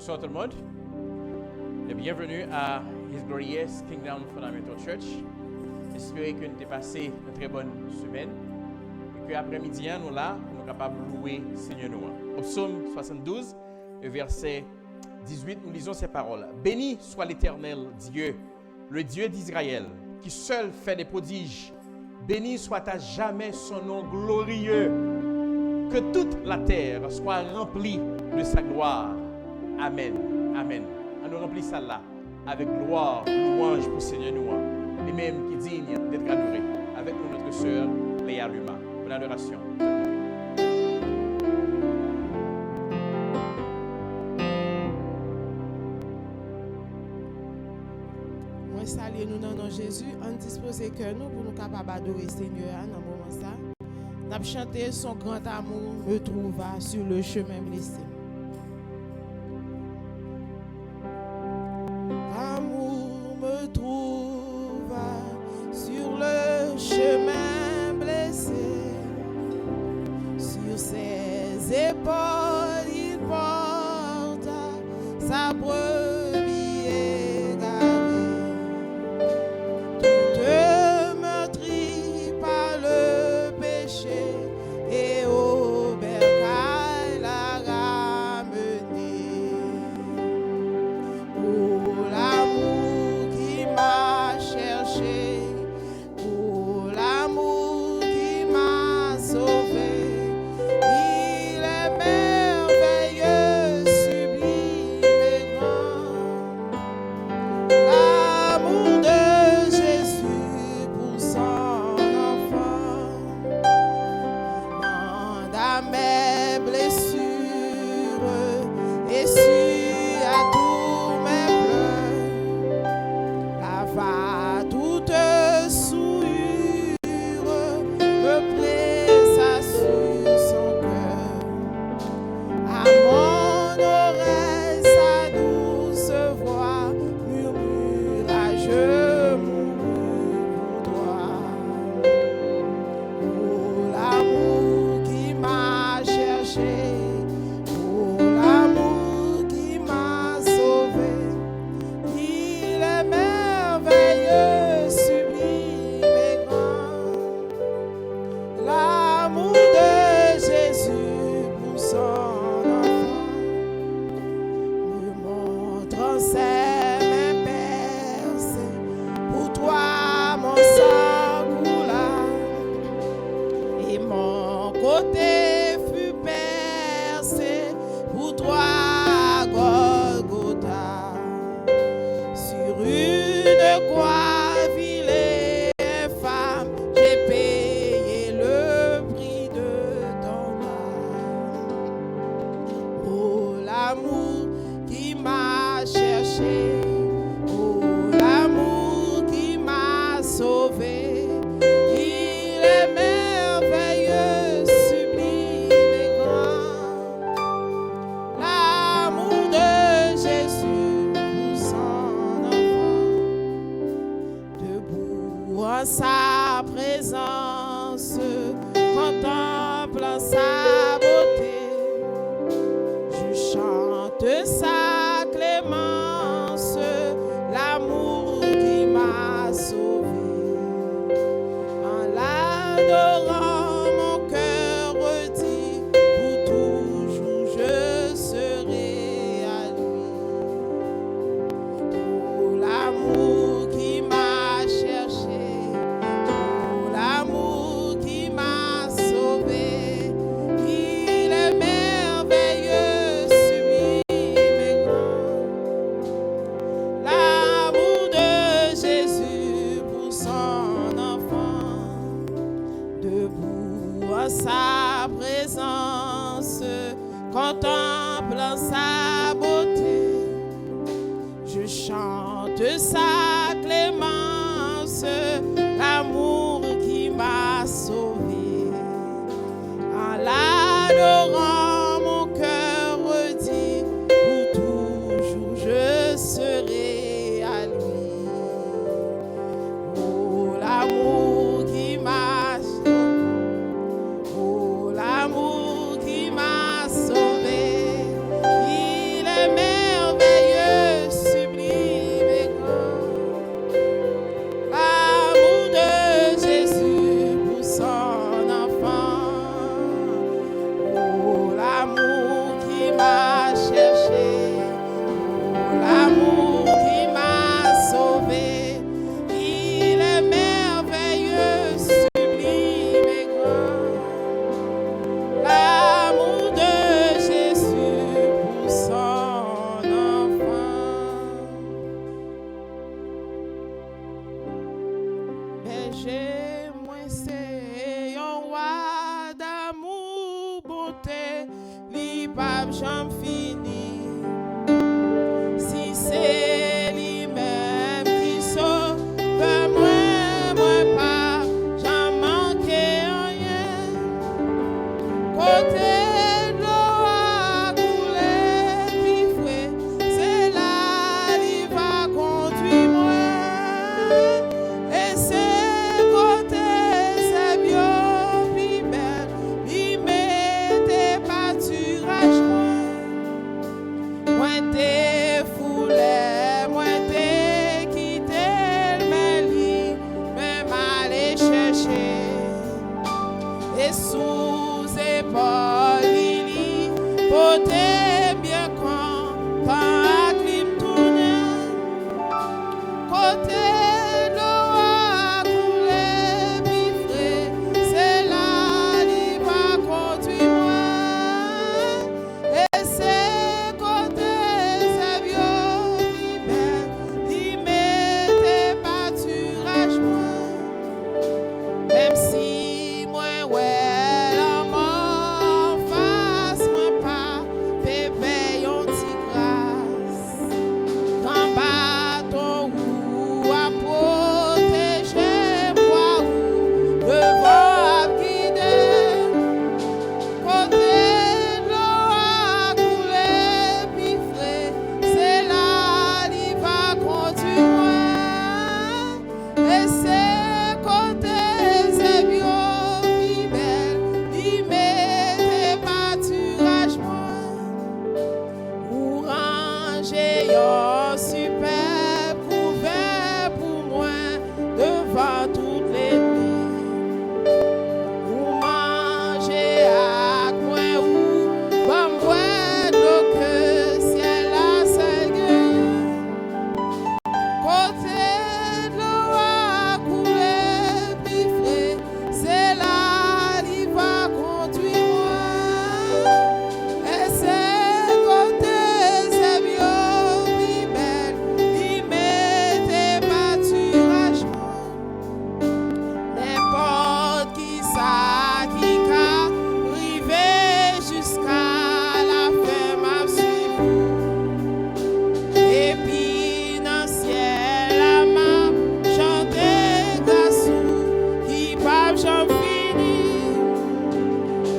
Bonsoir tout le monde et bienvenue à His Glorious Kingdom Fundamental Church. J'espère que nous avons passé une très bonne semaine et que après-midi, nous là, nous sommes capables de louer Seigneur nous. Au psaume 72, verset 18, nous lisons ces paroles. Béni soit l'Éternel Dieu, le Dieu d'Israël, qui seul fait des prodiges. Béni soit à jamais son nom glorieux. Que toute la terre soit remplie de sa gloire. Amen. Amen. On nous remplit ça là avec gloire, louange pour Seigneur nous. Les mêmes qui digne d'être adorés. Avec nous, notre sœur Léa Luma. Bonne adoration. Moi, salut nous dans le nom de Jésus. On dispose que nous pour nous capables d'adorer Seigneur dans ce moment ça. Nous avons chanté son grand amour me trouva sur le chemin blessé. Amour me trouva sur le chemin blessé. Sur ses épaules il porta sa brebis égarée. Toute meurtrie par le péché et au bercail l'a ramené. Pour l'amour qui m'a cherché, pour l'amour qui m'a sauvé, il est merveilleux, sublime et grand. L'amour de Jésus pour son enfant, il mende à mes blessures et essuie à tous mes pleurs, lava toute souillure, me pressa sur son cœur. À mon oreille sa douce voix murmura, je mourrai pour toi. Pour l'amour qui m'a cherché, pour l'amour qui m'a sauvé, il est merveilleux, sublime et grand. L'amour de Jésus pour son enfant me montre ses mains percées. Pour toi mon sang coula et mon côté fut percé. Pour toi Golgotha, sur une croix vile et infâme, j'ai payé le prix de ton âme. Oh l'amour qui m'a cherché, oh l'amour qui m'a sauvé, il est merveilleux, sublime et grand. L'amour de Jésus pour son enfant, debout en sa présence, contemplant sa beauté, je chante sa clémence, l'amour qui m'a sauvé. En l'adorant, mon cœur redit, pour toujours je serai à lui. Pour l'amour qui m'a cherché, pour l'amour qui m'a sauvé, il Berger, moi c'est un roi d'amour, bonté, li pape j'en fini. Si c'est lui-même qui sauve, moi pas, j'en manqué rien. Côté de l'eau à couler, puis fouet, c'est là il va conduire moi. Et c'est côté, c'est bien, puis belle, il mettait pâturage moi. Moi t'es foulé, moi t'es quitté, mais lui, même aller chercher. Et sous épaule, Lili, côté bien content, à clim tournant. Côté l'eau à couler, puis frais, c'est là il va conduire moi. Et c'est côté, c'est vieux, puis belle, il mettait pâturage moi. Même si moi, ouais, l'homme en face, moi pas, bébé, yon ti grâce. Quand bâton ou à protéger, moi ou le vent à guider. Côté de l'eau à couler, puis frais, c'est là il va conduire moi. Et c'est côté, c'est bio, puis belle, il mettait pâturage moi. Ou ranger yon superbe couvert pour moi devant toutes les nuits. Ou manger à coin ou bon boire de l'eau que ciel a ségué. Côté de l'eau à couler, puis frais, c'est là il va conduire moi. Et c'est côté, c'est vieux, puis belle, il mettait pâturage moi. N'importe qui ça qui qu'a rivé jusqu'à la fin m'a suivi. Et puis dans le ciel, la m'a chanté gassou, qui pape j'en fini.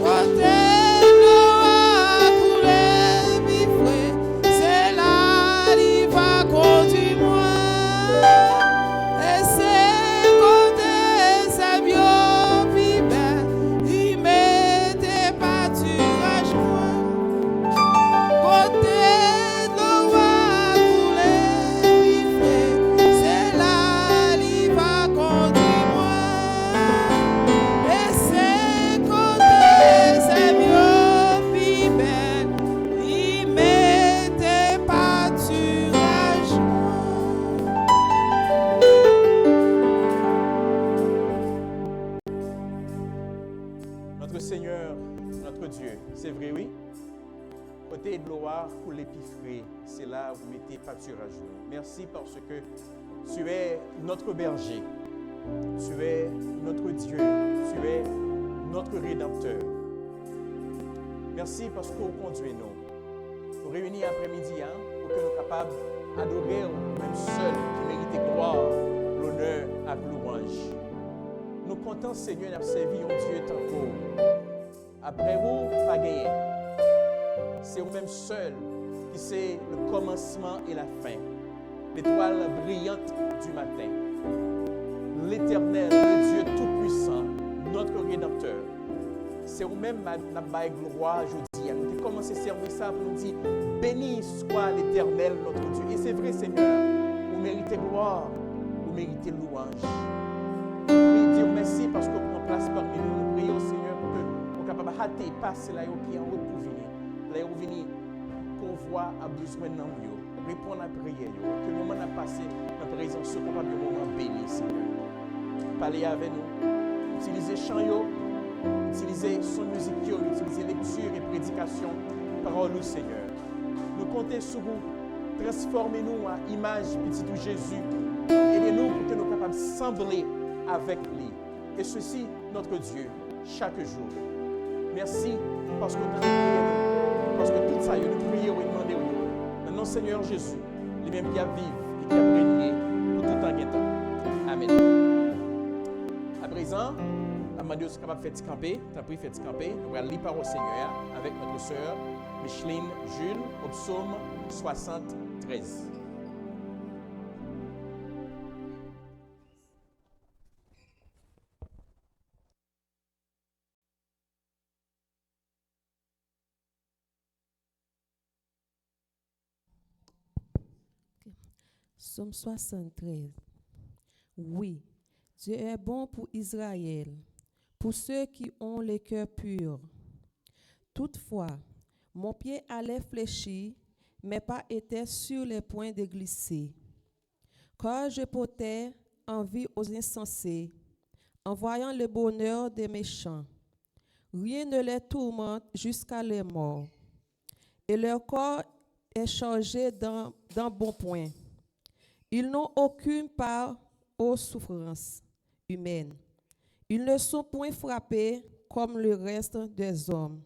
Côté de l'eau à couler, puis frais, c'est là il va conduire moi. Et c'est côté, c'est vieux, puis belle, il mettait pâturage moi. Côté de l'eau à couler, puis frais, c'est là il va conduire moi. Et c'est côté, c'est vieux, puis belle, il mettait pâturage moi. Notre Seigneur, notre Dieu, c'est vrai, oui. Côté de l'eau pour l'épifré, c'est là où vous mettez pâturage. Merci parce que tu es notre berger, tu es notre Dieu, tu es notre Rédempteur. Merci parce que vous conduisez nous. Nous réunis après-midi pour que nous soyons capables d'adorer le même seul qui mérite gloire, l'honneur et louange. Nous comptons, Seigneur, d'avoir servi un Dieu tant qu'au. Après vous, pas gagné. C'est vous-même seul qui sait le commencement et la fin. L'étoile brillante du matin. L'Éternel, le Dieu Tout-Puissant, notre Rédempteur. C'est vous-même la baille gloire aujourd'hui. Nous avons commencé à servir ça pour nous dire béni soit l'Éternel, notre Dieu. Et c'est vrai, Seigneur, vous méritez gloire, vous méritez louange. Nous dire merci parce que vous prenez place parmi nous. Nous prions, Seigneur, pour que nous soyons capables de hâter, passer là qui est en route pour venir. Là où venir, convoi a besoin de nous. Répondre à la prière. Que le moment a passé, notre présence soit capable de moment béni, Seigneur. Parlez avec nous. Utilisez chant, utilisez son musique, utilisez lecture et prédication. Parole au Seigneur. Nous comptons sur vous. Transformez-nous en image petit de Jésus. Aidez-nous pour que nous soyons capables de sembler avec lui. Et ceci, notre Dieu, chaque jour. Merci parce que tu as prié, parce que tout ça, nous prions et demandons. Maintenant, Seigneur Jésus, les mêmes qui a vivre et qui a régné pour tout temps et temps. Amen. À présent, la demande est capable de faire camper. Tu as pris fait camper. Nous allons lire par au Seigneur avec notre sœur Micheline Jules au psaume 73. Psaume 73. Oui, Dieu est bon pour Israël, pour ceux qui ont le cœur pur. Toutefois, mon pied allait fléchir, mes pas étaient sur les points de glisser. Car je portais envie aux insensés, en voyant le bonheur des méchants. Rien ne les tourmente jusqu'à leur mort, et leur corps est chargé d'un bon point. Ils n'ont aucune part aux souffrances humaines. Ils ne sont point frappés comme le reste des hommes.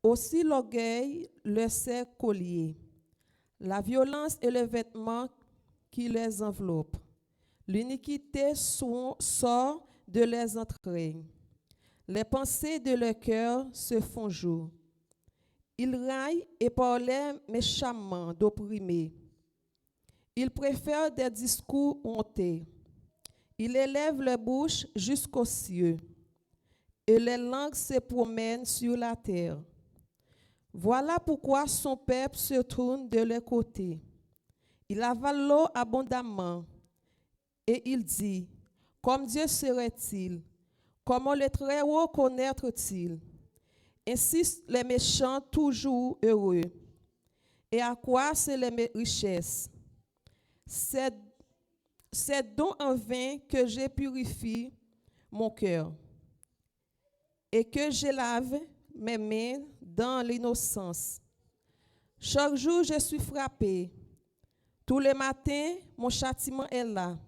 Aussi l'orgueil leur sert collier, la violence est le vêtement qui les enveloppe. L'iniquité sort de leurs entrailles. Les pensées de leur cœur se font jour. Ils raillent et parlent méchamment d'opprimés. Ils préfèrent des discours honteux. Ils élèvent leur bouche jusqu'aux cieux, et les langues se promènent sur la terre. Voilà pourquoi son peuple se tourne de leur côté. Il avale l'eau abondamment, et il dit, comme Dieu serait-il? Comment le Très-Haut connaître-t-il? Ainsi les méchants toujours heureux. Et à quoi c'est les richesses? C'est donc en vain que je purifie mon cœur et que je lave mes mains dans l'innocence. Chaque jour, je suis frappé. Tous les matins, mon châtiment est là.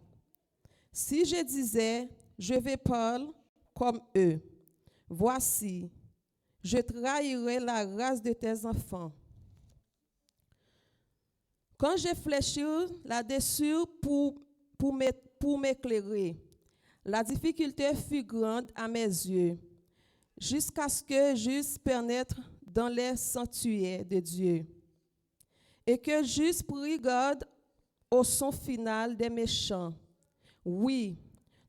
Si je disais, je vais parler comme eux, voici, je trahirai la race de tes enfants. Quand je fléchis là-dessus pour m'éclairer, la difficulté fut grande à mes yeux, jusqu'à ce que j'eusse pénétré dans les sanctuaires de Dieu, et que j'eusse pris garde au son final des méchants. Oui,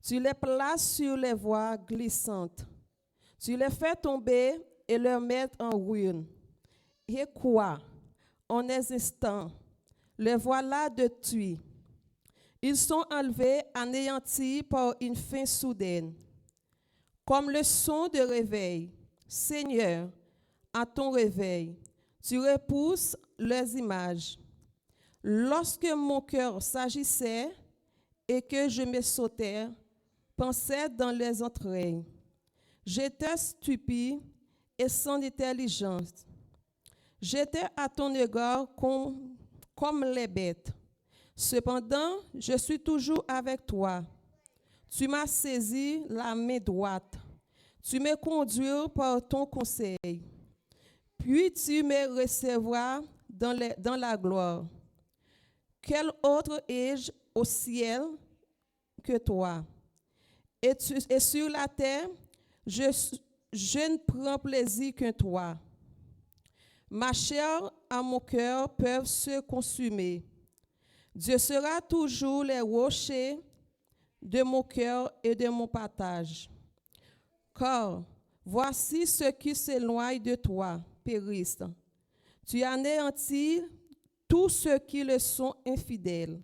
tu les places sur les voies glissantes, tu les fais tomber et les mets en ruine. Et quoi, en un instant, les voilà de tuer. Ils sont enlevés, anéantis par une fin soudaine. Comme le son de réveil, Seigneur, à ton réveil, tu repousses leurs images. Lorsque mon cœur s'agissait et que je me sautais, pensais dans les entrailles, j'étais stupide et sans intelligence. J'étais à ton égard comme les bêtes. Cependant, je suis toujours avec toi. Tu m'as saisi la main droite. Tu me conduis par ton conseil. Puis tu me recevras dans la gloire. Quel autre ai-je au ciel que toi? Et sur la terre, je ne prends plaisir que toi. Ma chair et mon cœur peuvent se consumer. Dieu sera toujours les rochers de mon cœur et de mon partage. Car voici ceux qui s'éloignent de toi, périssent. Tu anéantis tous ceux qui le sont infidèles.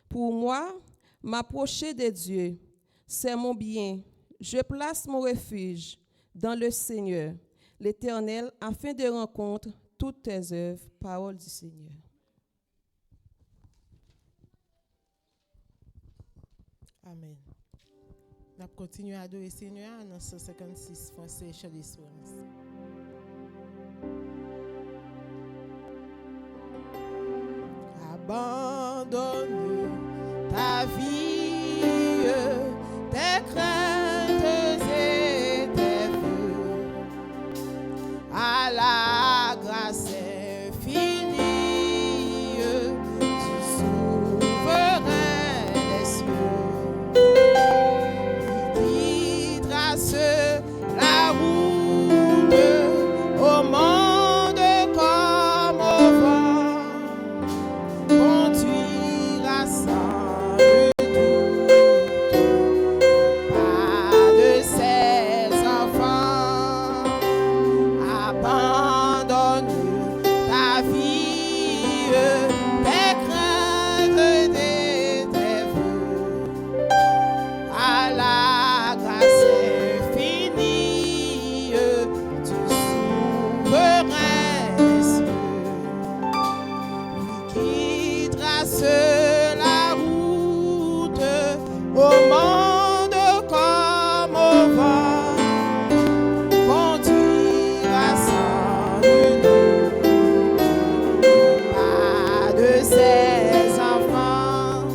Pour moi, m'approcher de Dieu, c'est mon bien. Je place mon refuge dans le Seigneur, l'Éternel, afin de rencontrer toutes tes œuvres. Parole du Seigneur. Amen. On continue à adorer le Seigneur dans 156 français Chant d'Espérance. Abandonne ta vie, au monde comme au vent, conduira sans nul pas de ses enfants,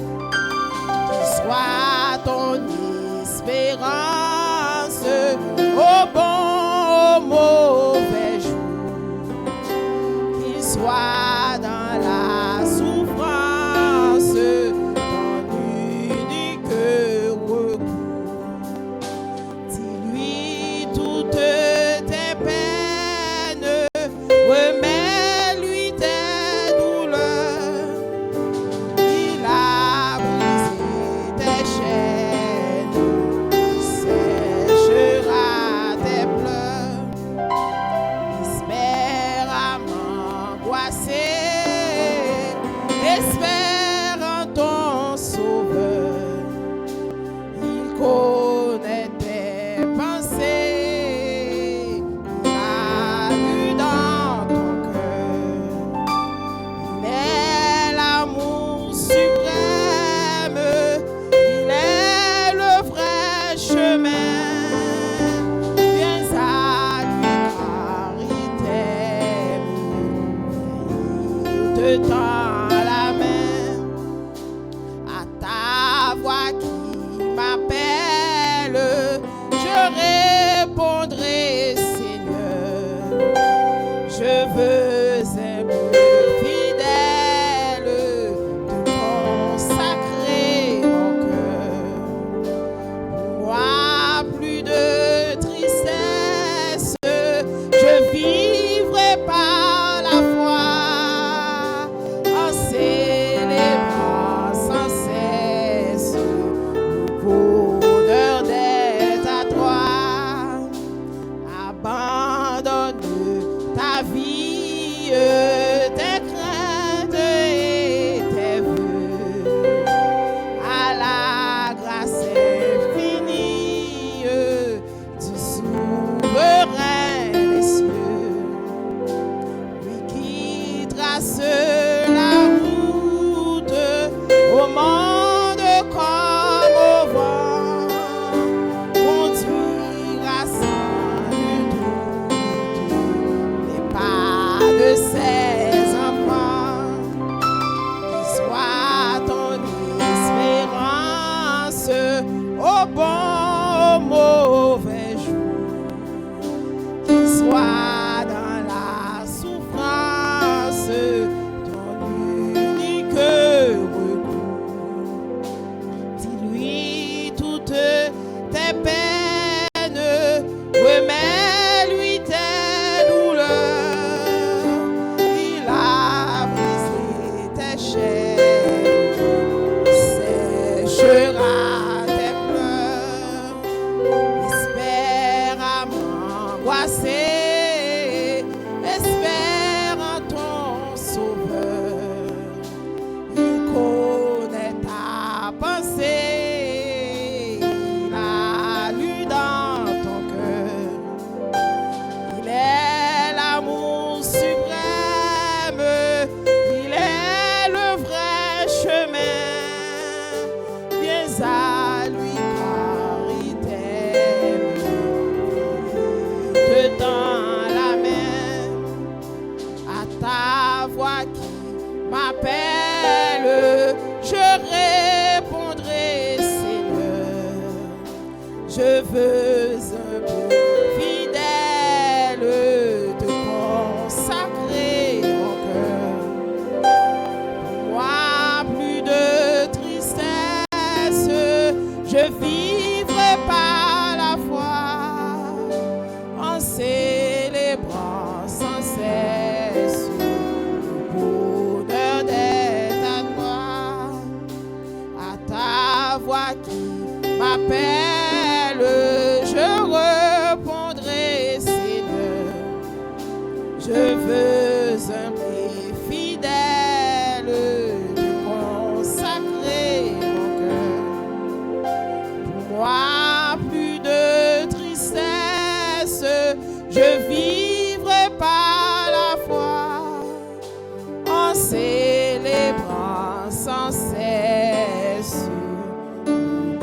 qui soit ton espérance au bon, au mauvais jour, qu'il soit dans la souffrance ton unique recours. Dis-lui toutes tes peines, remets-lui tes douleurs. Il a brisé tes chaînes, il séchera tes pleurs. Espère à m'angoisser, espère en ton sauveur. Il connaît tes pensées, il a vu dans ton cœur. Il est l'amour suprême, il est le vrai chemin. Viens à lui car il t'aime, il te tend la main. À ta voix qui m'appelle, je répondrai, Seigneur. Je veux aimer fidèle, te consacrer mon cœur. Pour moi, plus de tristesse, je vivrai par la foi, en célébrant sans cesse le bonheur d'être à toi. Abandonne ta vie, tes craintes et tes vœux à la grâce infinie du souverain des cieux. Lui qui trace la route au monde comme au vent, conduira sans nul doute les pas de ses enfants. Qu'il soit ton espérance au bon, au mauvais jour, qu'il soit dans la souffrance ton unique recours. Dis-lui toutes tes peines, remets-lui tes douleurs. Il a brisé tes chaînes, séchera tes pleurs. Espère à m'angoisser, espère en ton sauveur. Il connaît ta pensée, il a lu dans ton cœur. Il est l'amour suprême, il est le vrai chemin. Viens à lui car il t'aime, il te tend la main. À ta voix qui m'appelle, je répondrai, Seigneur. Je veux un peu fidèle, te consacrer mon cœur. Pour moi, plus de tristesse, je vivrai par la foi, en célébrant sans cesse le bonheur d'être à toi. À ta voix qui m'appelle, je répondrai, Seigneur. Je veux aimer fidèle, te consacrer mon cœur. Pour moi, plus de tristesse, je vivrai par la foi, en célébrant sans cesse le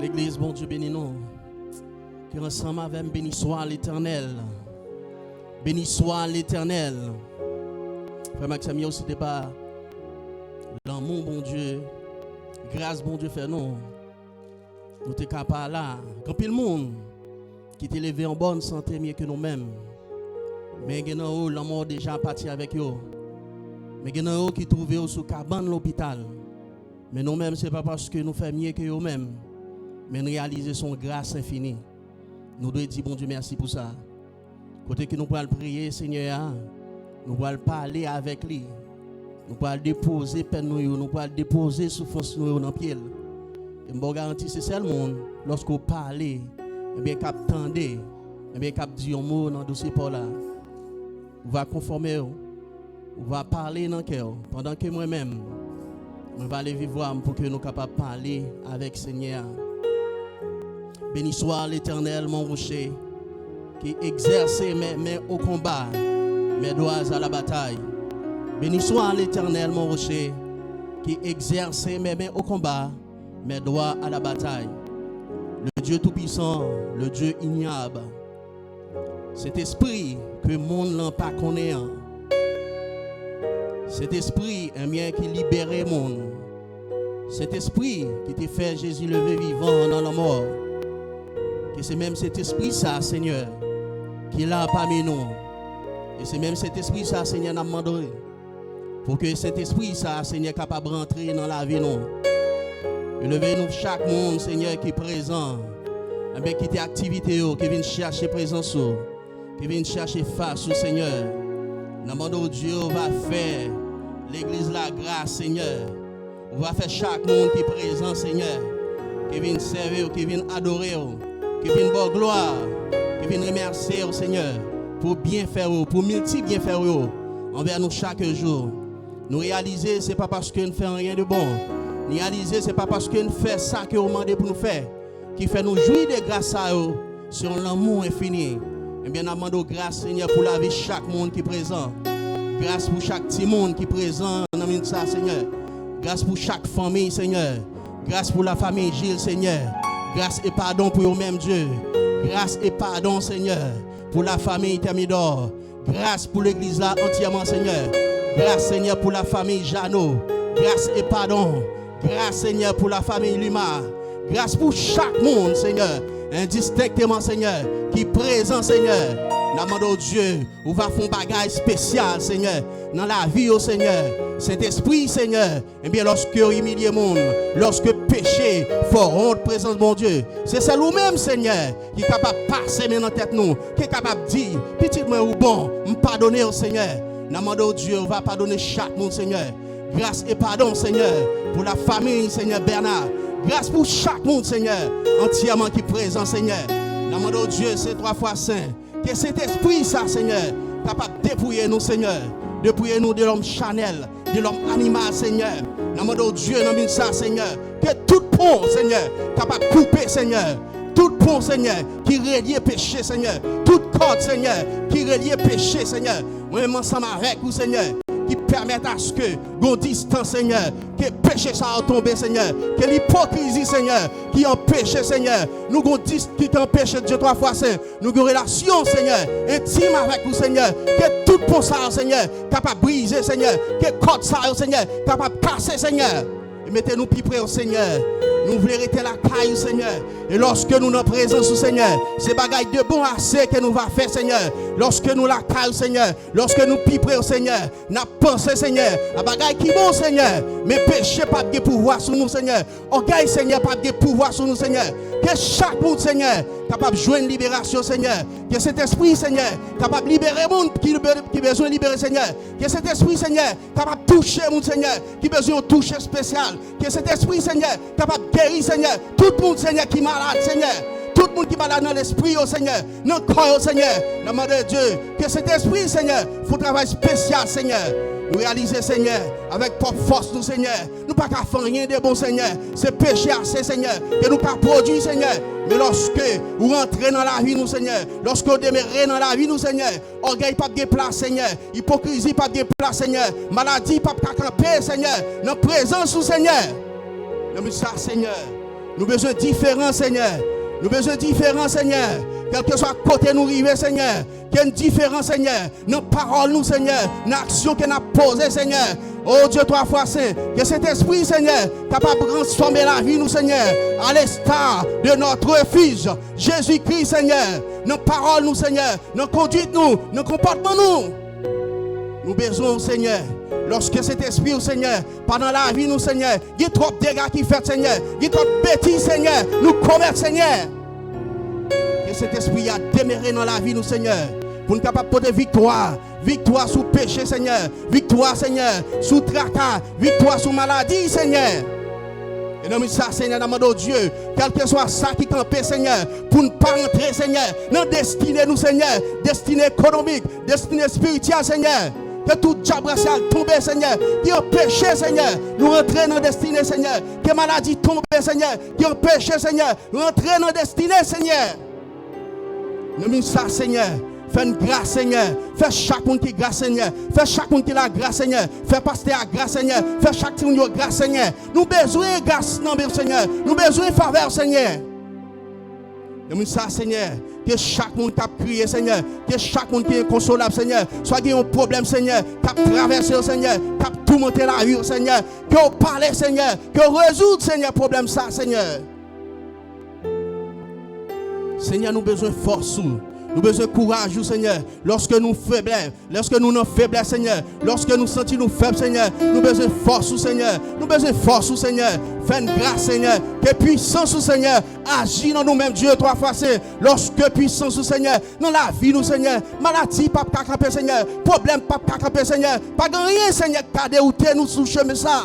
L'église, bon Dieu, bénis nous. Que ensemble avec béni soit l'Éternel. Béni soit l'Éternel. Frère Maxime, aussi débat. L'amour, bon Dieu. Grâce, bon Dieu, fait nous. Nous sommes capables là. Quand pile monde qui est élevé en bonne santé mieux que nous-mêmes. Mais il y a l'amour déjà parti avec eux. Mais il y a qui trouvent sous cabane l'hôpital. Mais nous-mêmes, ce n'est pas parce que nous faisons mieux que eux-mêmes. Mais nous réalisons son grâce infinie. Nous devons dire, bon Dieu, merci pour ça. Côté que nous pouvons prier, Seigneur, nous pouvons parler avec lui. Nous pouvons déposer peine nous pouvons déposer souffrance nous dans le pied. Et je garantis, c'est seulement lorsque vous parlez, et bien cap tendez, et bien cap dit un mot dans le dossier pour là. Vous va conformer, vous va parler dans le cœur. Pendant que moi-même, je vais aller vivre pour que nous soyons capables de parler avec le Seigneur. Béni soit l'Éternel, mon rocher, qui exerce mes mains au combat, mes doigts à la bataille. Béni soit l'Éternel, mon rocher, qui exerce mes mains au combat, mes doigts à la bataille. Le Dieu Tout-Puissant, le Dieu ignoble, cet esprit que le monde n'a pas connaît, cet esprit un bien qui libère le monde, cet esprit qui t'a fait Jésus lever vivant dans la mort. Et c'est même cet esprit ça, Seigneur, qui est là parmi nous. Et c'est même cet esprit ça, Seigneur, nous demandé. Pour que cet esprit ça, Seigneur, capable de rentrer dans la vie nous. Élevez-nous chaque monde, Seigneur, qui est présent. Avec qui tes activités, qui vient chercher présence, qui vient chercher face au Seigneur. Nous demandons Dieu va faire l'église la grâce, Seigneur. On va faire chaque monde qui est présent, Seigneur, qui vient servir, qui vient adorer. Qui viennent voir gloire, qui viennent remercier au Seigneur pour bien faire, pour multi-bien faire envers nous chaque jour. Nous réaliser, ce n'est pas parce que nous ne faisons rien de bon. Nous réaliser, ce n'est pas parce que nous faisons ça que vous demandez pour nous faire, qui fait nous jouir de grâce à eux sur l'amour infini. Eh bien, nous demandons grâce, Seigneur, pour la vie de chaque monde qui est présent. Grâce pour chaque petit monde qui est présent dans ça, Seigneur. Grâce pour chaque famille, Seigneur. Grâce pour la famille Gilles, Seigneur. Grâce et pardon pour vous-même, Dieu. Grâce et pardon, Seigneur, pour la famille Thermidor. Grâce pour l'église là entièrement, Seigneur. Grâce, Seigneur, pour la famille Jeannot. Grâce et pardon. Grâce, Seigneur, pour la famille Luma. Grâce pour chaque monde, Seigneur. Indistinctement, Seigneur, qui est présent, Seigneur. Nous demandons Dieu, on va faire un bagage spécial, Seigneur, dans la vie, au Seigneur. Cet esprit, Seigneur, eh bien, lorsque humilier le monde, lorsque péché, faut honte, présence de mon Dieu. C'est ça nous-mêmes, Seigneur, qui est capable de passer dans tête nous, qui est capable de dire, petit moi ou bon, me pardonner au Seigneur. Nous demandons Dieu, on va pardonner chaque monde, Seigneur. Grâce et pardon, Seigneur, pour la famille, Seigneur Bernard. Grâce pour chaque monde, Seigneur, entièrement qui est présent, Seigneur. Nous demandons Dieu, c'est 3 fois saint. Que cet esprit, ça, Seigneur, capable de dépouiller nous, Seigneur. Dépouiller nous de l'homme charnel, de l'homme animal, Seigneur. Nous demandons Dieu, nous ça, Seigneur. Que tout pont, Seigneur, capable de couper, Seigneur. Tout pont, Seigneur, qui relie péché, Seigneur. Toute corde, Seigneur, qui relie péché, Seigneur. Moi-même ensemble avec vous, Seigneur. Qui permettent à ce que, qu'on distance, Seigneur, que le péché ça a tombé, Seigneur, que l'hypocrisie, Seigneur, qui empêche, Seigneur, nous qu'on qui empêche Dieu 3 fois saint, nous une relation, Seigneur, intime avec vous, Seigneur, que tout pont ça, Seigneur, capable de briser, Seigneur, que code ça, Seigneur, capable de casser, Seigneur. Et mettez-nous plus près au Seigneur. Nous voulons arrêter la caille, Seigneur. Et lorsque nous sommes présents au Seigneur, c'est bagaille de bon assez que nous va faire, Seigneur. Lorsque nous la caille, Seigneur, lorsque nous plus près au Seigneur, nous pensons, Seigneur, à bagaille qui bon, Seigneur. Mais péché pas de pouvoir sur nous, Seigneur. Orgueil, Seigneur, pas de pouvoir sur nous, Seigneur. Que chaque monde, Seigneur, capable de jouer une libération, Seigneur. Que cet esprit, Seigneur, capable de libérer le monde qui a besoin de libérer, Seigneur. Que cet esprit, Seigneur, capable de toucher le monde, Seigneur, qui a besoin de toucher spécial. Que cet esprit, Seigneur, capable de guérir, Seigneur. Tout le monde, Seigneur, qui est malade, Seigneur. Tout le monde qui est malade dans l'esprit, oh Seigneur, dans le corps, oh Seigneur. Demande à Dieu que cet esprit, Seigneur, faut un travail spécial, Seigneur. Nous réaliser, Seigneur, avec propre force, nous, Seigneur. Nous pas qu'à faire rien de bon, Seigneur. C'est péché assez, Seigneur, que nous pas produire, Seigneur. Mais lorsque vous rentrez dans la vie, nous, Seigneur, lorsque vous demeurez dans la vie, nous, Seigneur, orgueil pas de place, Seigneur, hypocrisie pas de place, Seigneur, maladie pas de camper, Seigneur, dans présence, nous, Seigneur. Nous ça, Seigneur. Nous besoin différents, Seigneur. Nous besoin différents, Seigneur. Quel que soit côté nous arriver, Seigneur. Qu'il y ait une différence, Seigneur. Nos paroles, nous, Seigneur. Nos actions que nous avons posées, Seigneur. Oh Dieu, 3 fois saint. Que cet esprit, Seigneur, capable de transformer la vie, nous, Seigneur. À l'instar de notre refuge. Jésus-Christ, Seigneur. Nos paroles, nous, Seigneur. Nos conduites, nous. Nos comportements, nous. Nous besoin, Seigneur. Lorsque cet esprit, Seigneur, pendant la vie, nous, Seigneur, il y a trop de dégâts qui fait, Seigneur. Il y a trop de bêtises, Seigneur. Nous commettre, Seigneur. Que cet esprit a démarré dans la vie, nous, Seigneur. Pour nous capables de porter victoire. Victoire sous péché, Seigneur. Victoire, Seigneur, sous tracas. Victoire sous maladie, Seigneur. Et nous, ça, Seigneur, demandons Dieu, quel que soit ça qui campe, Seigneur, pour ne pas entrer, Seigneur, dans la destinée, nous, Seigneur. Destinée économique, destinée spirituelle, Seigneur. Que tout diable tombe, Seigneur. Qui a péché, Seigneur. Nous rentrer dans la destinée, Seigneur. Que maladie tombe, Seigneur. Qui a péché, Seigneur. Nous rentrer dans la destinée, Seigneur. Nous, ça, Seigneur. Fais une grâce, Seigneur. Fais chaque monde qui grâce, Seigneur. Fais chaque monde qui la grâce, Seigneur. Fais pasteur à grâce, Seigneur. Fais chaque monde qui grâce, Seigneur. Nous besoin de grâce, non, Seigneur. Nous besoin de faveur, Seigneur. Nous ça, Seigneur. Que chaque monde qui a crié, Seigneur. Que chaque monde qui est inconsolable, Seigneur. Soit qu'il y a un problème, Seigneur. Qui a traversé, Seigneur. Qui a tout monté la rue, Seigneur. Que vous parlez, Seigneur. Que vous résoudre, Seigneur, problème ça, Seigneur. Seigneur, nous besoin de force. Nous besoin de courage, Seigneur. Lorsque nous faiblons, lorsque nous sommes faibles, Seigneur. Lorsque nous sentons nous faibles, Seigneur. Nous besoin de force, Seigneur. Nous besoin de force, Seigneur. Fais une grâce, Seigneur. Que puissance, Seigneur, agit dans nous-mêmes, Dieu, 3 fois saint. Lorsque puissance, Seigneur, dans la vie, nous, Seigneur. Maladie, pas camper, Seigneur. Problème, pas camper, Seigneur. Pas rien, Seigneur, qui dérouté nous sous le chemin, ça.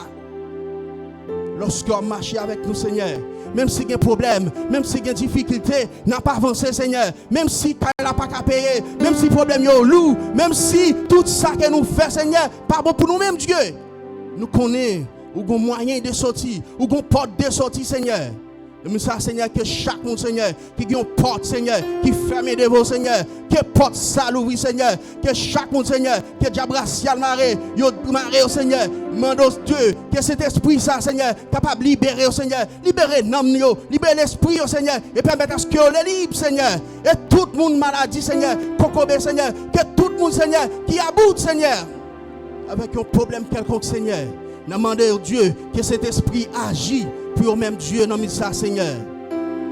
Lorsqu'on marche avec nous, Seigneur. Même si il y a un problème, même si il y a une difficulté, n'a pas avancé, Seigneur. Même si il n'a pas qu'à payer, même si le problème est lourd, même si tout ça que nous faisons, Seigneur, pas bon pour nous-mêmes, Dieu. Nous connaissons, ou un moyen de sortir, ou une porte de sortie, Seigneur. Mais ça, Seigneur, que chaque monde, Seigneur, qui a une porte, Seigneur, qui ferme devant, Seigneur, que porte ça l'ouvre, Seigneur, que chaque monde, Seigneur, que diable racial maré, yo maré, Seigneur, demandons Dieu, que cet esprit, ça, Seigneur, capable de libérer, Seigneur, libérer l'homme, libérer l'esprit, Seigneur, et permettre à ce que le libre, Seigneur, et tout le monde maladie, Seigneur, cocobé, Seigneur, que tout le monde, Seigneur, qui aboute, Seigneur, avec un problème quelconque, Seigneur, demandons Dieu que cet esprit agit. Pour même Dieu, non, mais ça, Seigneur.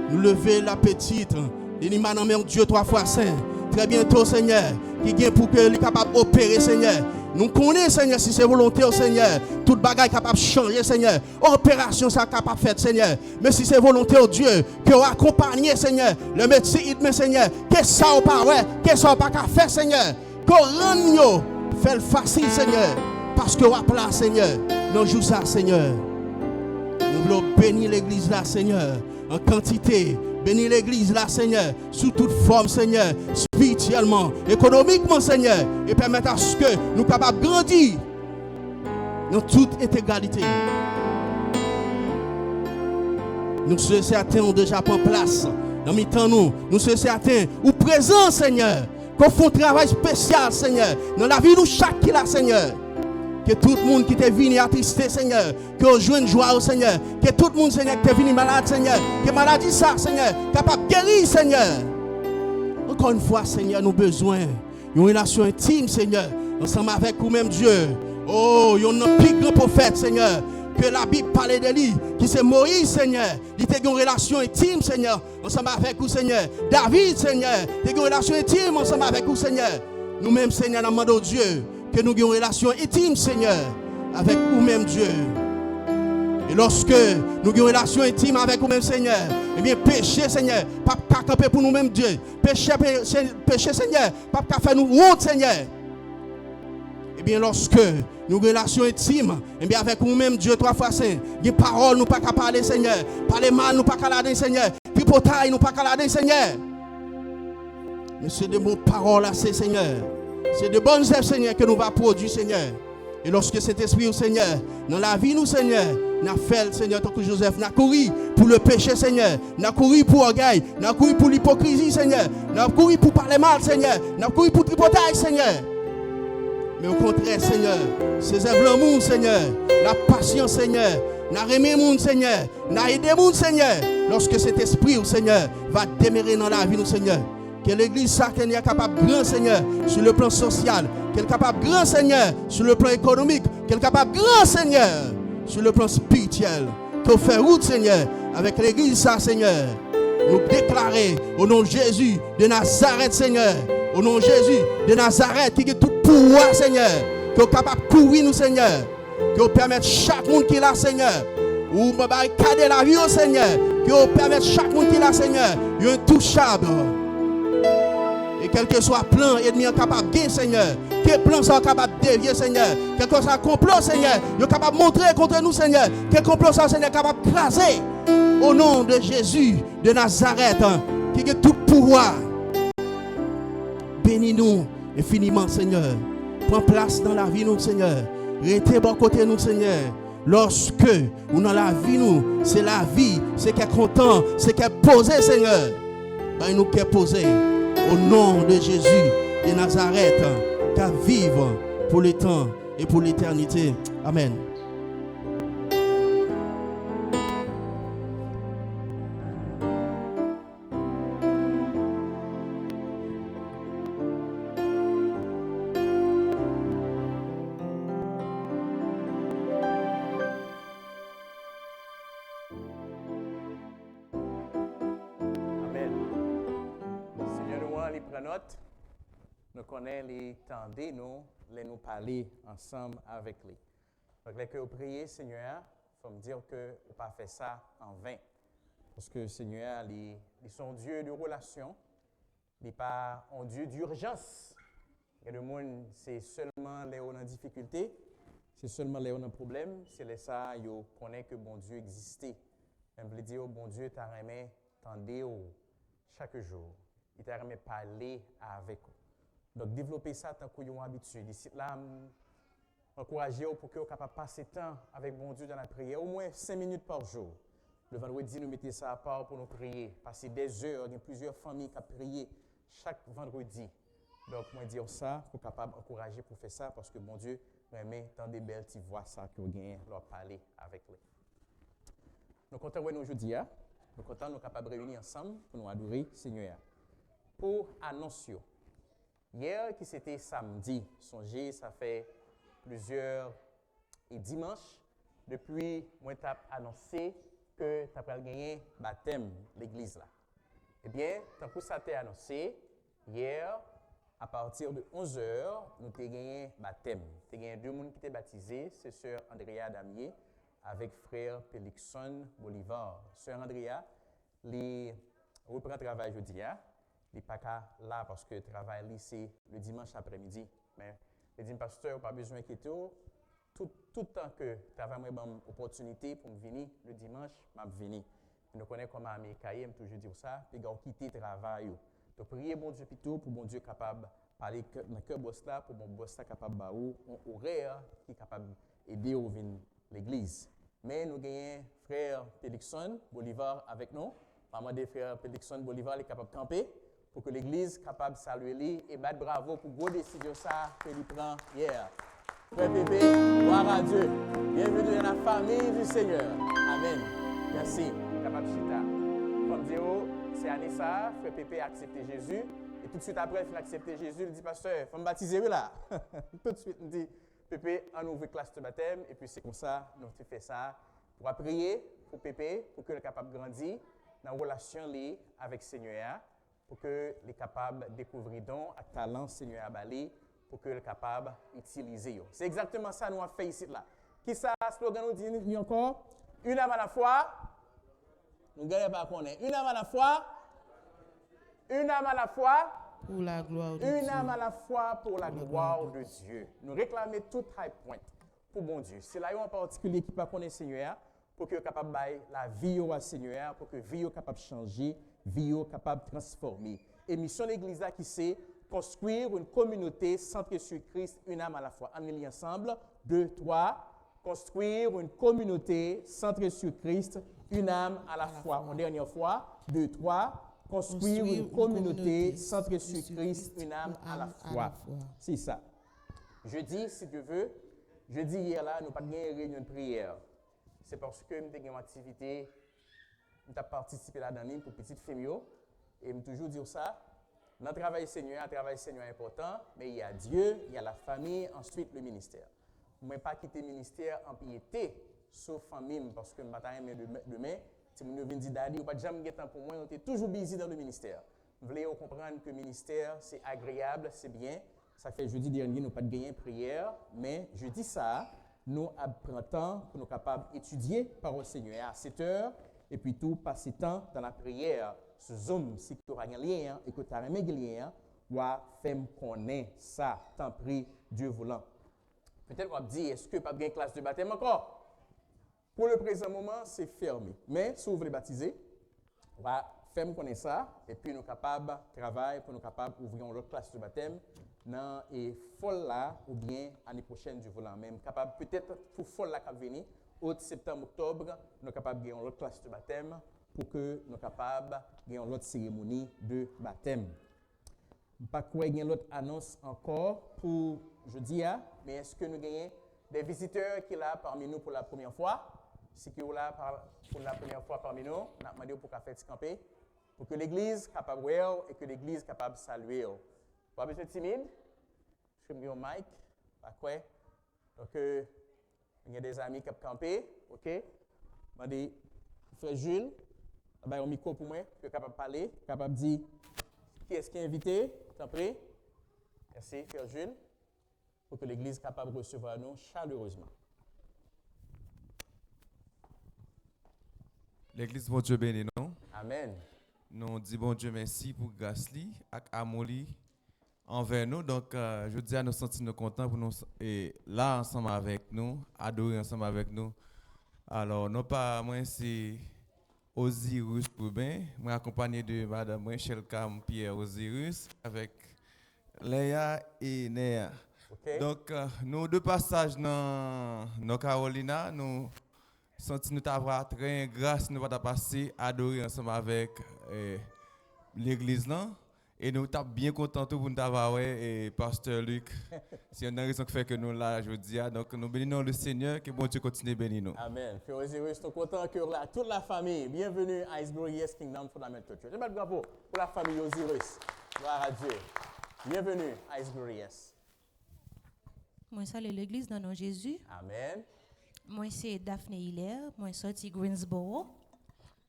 Nous lever la petite. Et nous même Dieu 3 fois saint. Très bientôt, Seigneur. Qui vient pour que les capable d'opérer, Seigneur. Nous connaissons, Seigneur, si c'est volonté, Seigneur. Toute bagaille capable de changer, Seigneur. Opération, ça capable de faire, Seigneur. Mais si c'est volonté, oh Dieu, que vous accompagnez, Seigneur. Le médecin, Seigneur. Qu'est-ce que ça ou pas, ouais? Qu'est-ce que ça ou pas qu'à faire, Seigneur? Qu'on rende, fait le facile, Seigneur. Parce que vous appelez, Seigneur. Nous jouons ça, Seigneur. Nous voulons bénir l'église là, Seigneur, en quantité. Bénir l'église là, Seigneur, sous toute forme, Seigneur, spirituellement, économiquement, Seigneur, et permettre à ce que nous soyons capables de grandir dans toute intégralité. Nous sommes certains ont déjà pris place dans mes temps, nous sommes certains ou présents, Seigneur, qu'on fait un travail spécial, Seigneur, dans la vie de chaque qui là, Seigneur. Que tout le monde qui est venu attristé, Seigneur, que vous jouez une joie au Seigneur, que tout le monde, Seigneur, qui est venu malade, Seigneur, que maladie ça, Seigneur, capable de guérir, Seigneur. Encore une fois, Seigneur, nous avons besoin d'une relation intime, Seigneur, ensemble avec vous-même, Dieu. Oh, il y a un plus grand prophète, Seigneur, que la Bible parlait de lui, qui c'est Moïse, Seigneur. Il a une relation intime, Seigneur, ensemble avec vous, Seigneur. David, Seigneur, il a une relation intime ensemble avec vous, Seigneur. Nous-mêmes, Seigneur, nous demandons Dieu que nous ayons une relation intime, Seigneur, avec vous-même, Dieu. Et lorsque nous avons une relation intime avec vous-même, Seigneur, eh bien, péché, Seigneur, pas camper pour nous-mêmes, Dieu. Péché, Seigneur, pas faire nous honte, Seigneur. Eh bien, lorsque nous avons une relation intime, eh bien, avec vous-même, Dieu, 3 fois saint, des paroles, nous pas qu'à parler, Seigneur. Parler mal, nous pas qu'à la Seigneur. Tripotaille, nous pas qu'à la Seigneur. Mais c'est de mots paroles, là, c'est, Seigneur. C'est de bonnes œuvres, Seigneur, que nous va produire, Seigneur. Et lorsque cet esprit, Seigneur, dans la vie, nous, Seigneur, n'a fait, Seigneur, tant que Joseph, n'a couru pour le péché, Seigneur, n'a couru pour orgueil, n'a couru pour l'hypocrisie, Seigneur, n'a couru pour parler mal, Seigneur, n'a couru pour tripotage, Seigneur. Mais au contraire, Seigneur, ces œuvres l'amour, Seigneur, la patience, Seigneur, n'a remis monde, Seigneur, n'a aidé monde, Seigneur, lorsque cet esprit, Seigneur, va demeurer dans la vie, nous, Seigneur. Que l'église, ça, qu'elle est capable de grand, Seigneur, sur le plan social, qu'elle est capable de grand, Seigneur, sur le plan économique, qu'elle est capable de grand, Seigneur, sur le plan spirituel. Que fait route, Seigneur, avec l'église, ça, Seigneur. Nous déclarer au nom de Jésus de Nazareth, Seigneur, au nom de Jésus de Nazareth, qui a tout pouvoir, Seigneur, qui est capable de courir, nous, Seigneur, qui permettre chaque monde qui est là, Seigneur, ou barricader la vie, Seigneur, qui permettre chaque monde qui est là, Seigneur, intouchable. Et quel que soit le plan, ennemi est capable de gagner, Seigneur. Quel plan sont capable de dévier, Seigneur. Quel que soit le complot, Seigneur, il est capable de montrer contre nous, Seigneur. Quel complot, Seigneur, est capable de craser. Au nom de Jésus de Nazareth, qui a tout pouvoir. Bénis-nous infiniment, Seigneur. Prends place dans la vie, nous, Seigneur. Restez bon côté, nous, Seigneur. Lorsque nous dans la vie, nous, c'est la vie, c'est qu'elle est content, c'est qu'elle est posée, Seigneur. Ben, nous qu'elle est posée. Au nom de Jésus de Nazareth, qu'à vivre pour le temps et pour l'éternité. Amen. Nous connaissons les temps de nous, les nous parler ensemble avec lui. Donc, les que vous priez, Seigneur, il faut me dire que vous ne pas fait ça en vain. Parce que Seigneur, ils sont Dieu de relation, ils ne sont pas un Dieu d'urgence. Et le monde, c'est seulement les gens en difficulté, c'est seulement les gens en problème, c'est les ça, ils connaissent que bon Dieu existait. Même veut dire, bon Dieu t'a remis, tendez chaque jour. Il t'a remis parler avec vous. Donc, développer ça tant que vous avez habitude. Ici, là, encouragez-vous pour que vous capable passer temps avec bon Dieu dans la prière, au moins 5 minutes par jour. Le vendredi, nous mettons ça à part pour nous prier. Passer des heures, il y a plusieurs familles qui prient chaque vendredi. Donc, moi, dire ça, pour capable encourager pour faire ça, parce que bon Dieu remet tant de belles petites voix ça que vous gagnez leur parler avec lui. Nous comptons nous aujourd'hui, nous comptons nous capables de réunir ensemble pour nous adorer Seigneur. Pour annoncer. Hier, qui c'était samedi, songez, ça fait plusieurs dimanches, depuis moi j'ai annoncé que tu as gagné baptême l'église là. Eh bien, tant que ça t'a annoncé, hier, à partir de 11h, nous avons gagné baptême. Tu as gagné 2 personnes qui étaient baptisés, c'est sœur Andrea Damier avec frère Pélixon Bolivar. Sœur Andrea, elle reprend le travail aujourd'hui. Il n'est pas là parce que le travail c'est le dimanche après-midi. Mais le dimanche, pasteur, pas besoin d'inquiéter. Tout le temps que le travail m'a une opportunité pour me venir le dimanche, je vais venir. Nous connaissons comment Américain aime toujours dire ça, puis ils quitter le travail. Donc, priez bon Dieu plutôt pour bon Dieu capable de parler dans le cœur boss là, pour bon boss là capable de un horaire qui est capable d'aider au venir l'église. Mais nous avons frère Pélixon Bolivar avec nous. Maman des frères Pélixon Bolivar est capable de camper pour que l'église soit capable de saluer lui et battre bravo pour la décision qu'il prend hier. Frère Pépé, gloire à Dieu. Bienvenue dans la famille du Seigneur. Amen. Merci. Capable chita. Comme dire, c'est Anissa, frère Pépé a accepté Jésus. Et tout de suite après, il a accepté Jésus. Il dit, pasteur, il faut me baptiser là. Tout de suite, il dit, Pépé, on ouvre classe de baptême. Et puis c'est comme ça, nous avons fait ça. Pour prier pour Pépé, pour qu'il soit capable de grandir dans la relation avec le Seigneur. Pour qu'il soit capable de découvrir don à talent Seigneur Abalé, pour qu'il soit capable d'utiliser. C'est exactement ça que nous avons fait ici. Là. Qui ça, slogan nous dit encore? Une âme à la fois. Nous ne gagnons pas qu'on est. Une âme à la fois. Une âme à la fois. Pour la gloire de Dieu. Une âme à la fois pour la gloire de Dieu. Nous réclamons tout high point pour bon Dieu. C'est là en particulier qui ne connaît Seigneur, pour qu'il soit capable de la vie au Seigneur, pour que la vie soit capable de changer, la vie soit capable de transformer. Et mission de l'Église qui c'est construire une communauté centrée sur Christ, une âme à la fois. On est ensemble. 2, 3. Construire une communauté centrée sur Christ, une âme à la fois. Une dernière fois. 2, 3. Construire une communauté centrée sur Christ, une âme à la fois. C'est ça. Jeudi, si Dieu veut, jeudi hier là, nous n'avons pas de réunion de prière. c'est parce que j'ai une activité, j'ai participé là-dedans pour petite femio. Et je toujours dire ça. Dans le travail Seigneur, un travail Seigneur important, mais il y a Dieu, il y a la famille, ensuite le ministère. Je ne vais pas quitter le ministère en piété, sauf famille, parce que je ne vais pas demain. Si vous venez dire, Daddy, vous n'avez pas jamais temps pour moi, on est toujours busy dans le ministère. Vous voulez comprendre que le ministère, c'est agréable, c'est bien. Ça fait jeudi dernier, nous n'avons pas de gagner prière, mais je dis ça, nous apprenons temps pour nous capables d'étudier par le Seigneur à 7 heures, et puis tout passer temps dans la prière. Ce Zoom, si tu as un lien et que tu as un lien, ou faire connaître ça, tant pis, Dieu voulant. Peut-être qu'on va dire, est-ce que pas de classe de baptême encore? Pour le présent moment, c'est fermé. Mais si vous voulez baptiser, on va faire connaître ça, et puis nous sommes capables de travailler pour nous capables d'ouvrir une autre classe de baptême dans et folle là, ou bien l'année prochaine, Dieu voulant même. Capable peut-être pour folle là qui venir, au septembre, octobre, nous sommes capables de gagner une autre classe de baptême pour que nous soyons capables de gagner une autre cérémonie de baptême. Je ne sais pas quoi il y a une autre annonce encore pour jeudi, mais est-ce que nous gagnons des visiteurs qui sont là parmi nous pour la première fois? Si vous êtes là pour la première fois parmi nous, on a demandé pour faire petit camper, pour que l'Église soit capable de voir et que l'Église soit capable de saluer. Pas besoin de timide. Je suis au mic. Pas quoi. Donc, il y a des amis qui ont campé. OK? Je demande frère Jules, il y a un micro pour moi, qui est capable de parler, capable de dire qui est-ce qui est invité. T'en prie. Merci, frère Jules, pour que l'Église soit capable de recevoir nous chaleureusement. L'Église, bon Dieu béni, non? Amen. Nous disons bon Dieu merci pour grâce li et amour li envers nous. Donc, je dis à nous sentir nous contents pour nous et là ensemble avec nous, adorer ensemble avec nous. Alors, non pas moi c'est Osiris Poubin, moi accompagné de Madame Chelkam Pierre Osiris avec Léa et Néa. Okay. Donc, nous de passage dans Carolina, nous senti nous avoir très grâce nous va passer adorer ensemble avec l'église là et nous sommes bien contents pour nous avoir et pasteur Luc. C'est une raison qui fait que nous là aujourd'hui donc nous bénissons le Seigneur que bon Dieu continue de bénir nous. Amen. Frère Osiris, nous sommes contents que là toute la famille bienvenue à His Glorious Kingdom Fundamental Church. Un bravo pour la famille Osiris. Gloire à Dieu. Bienvenue à His Glorious. Moi salue l'église dans nom Jésus. Amen. Moi, c'est Daphné Hilaire. Moi, sorti Greensboro.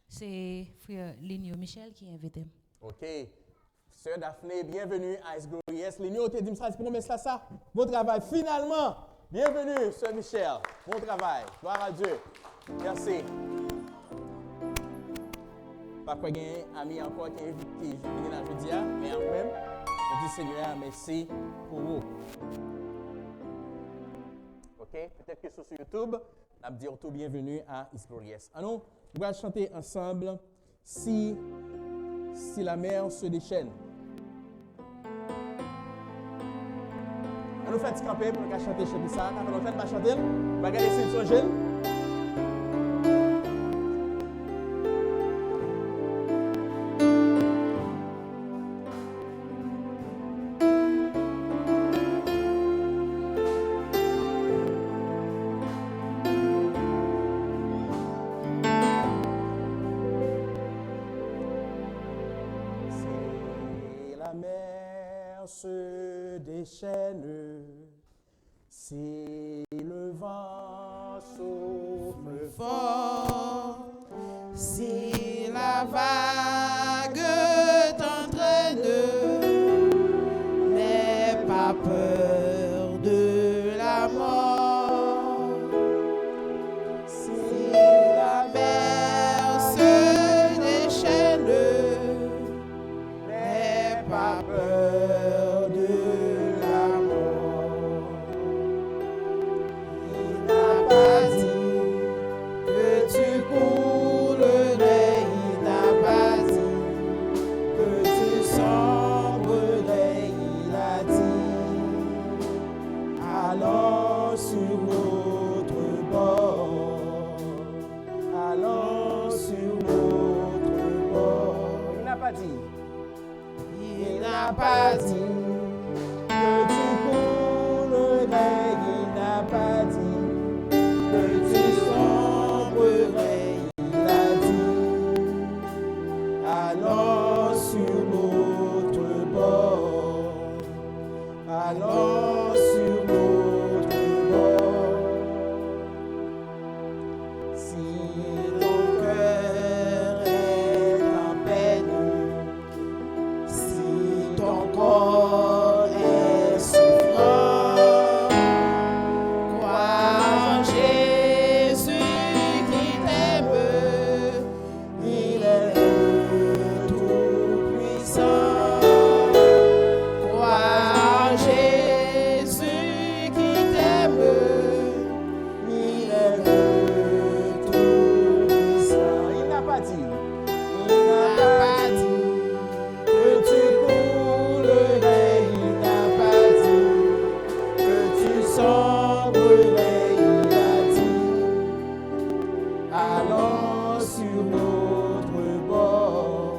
C'est frère Ligno Michel qui est invité. OK. Sœur Daphné, bienvenue à His Glorious. Ligno, tu dis ça, c'est ça. Bon travail. Finalement, bienvenue, Sœur Michel. Bon travail. Gloire à Dieu. Merci. Pas quoi gagner ami encore qui est venu aujourd'hui, mais en même, je dis Seigneur, merci pour vous. Okay? Peut-être que sur YouTube, on va dire tout bienvenue à His Glorious. Alors, on va chanter ensemble si la mer se déchaîne. On nous fait camper pour nous chanter ça. Quand on fait pas chanter, on va regarder si ils sont jeunes. Se déchaîne, si le vent souffle fort, Si la vague t'entraîne, n'aie pas peur de la mort. Si la mer se déchaîne, n'aie pas peur de la mort. Il n'a pas dit que tu coulerais, il n'a pas dit que tu sombrerais, il a dit allons sur l'autre bord, allons sur l'autre bord. il n'a pas dit. Il n'a pas dit que tu coulerais, il n'a pas dit que tu sombrerais. allons sur l'autre bord, allons sur l'autre bord. Si ton cœur est en peine, si ton corps est souffrant, crois en Jésus qui t'aime, il est le Tout-Puissant. Crois en Jésus qui t'aime, il est le Tout-Puissant. Il n'a pas dit que tu coulerais, il n'a pas dit que tu sombrerais, il a dit allons sur l'autre bord,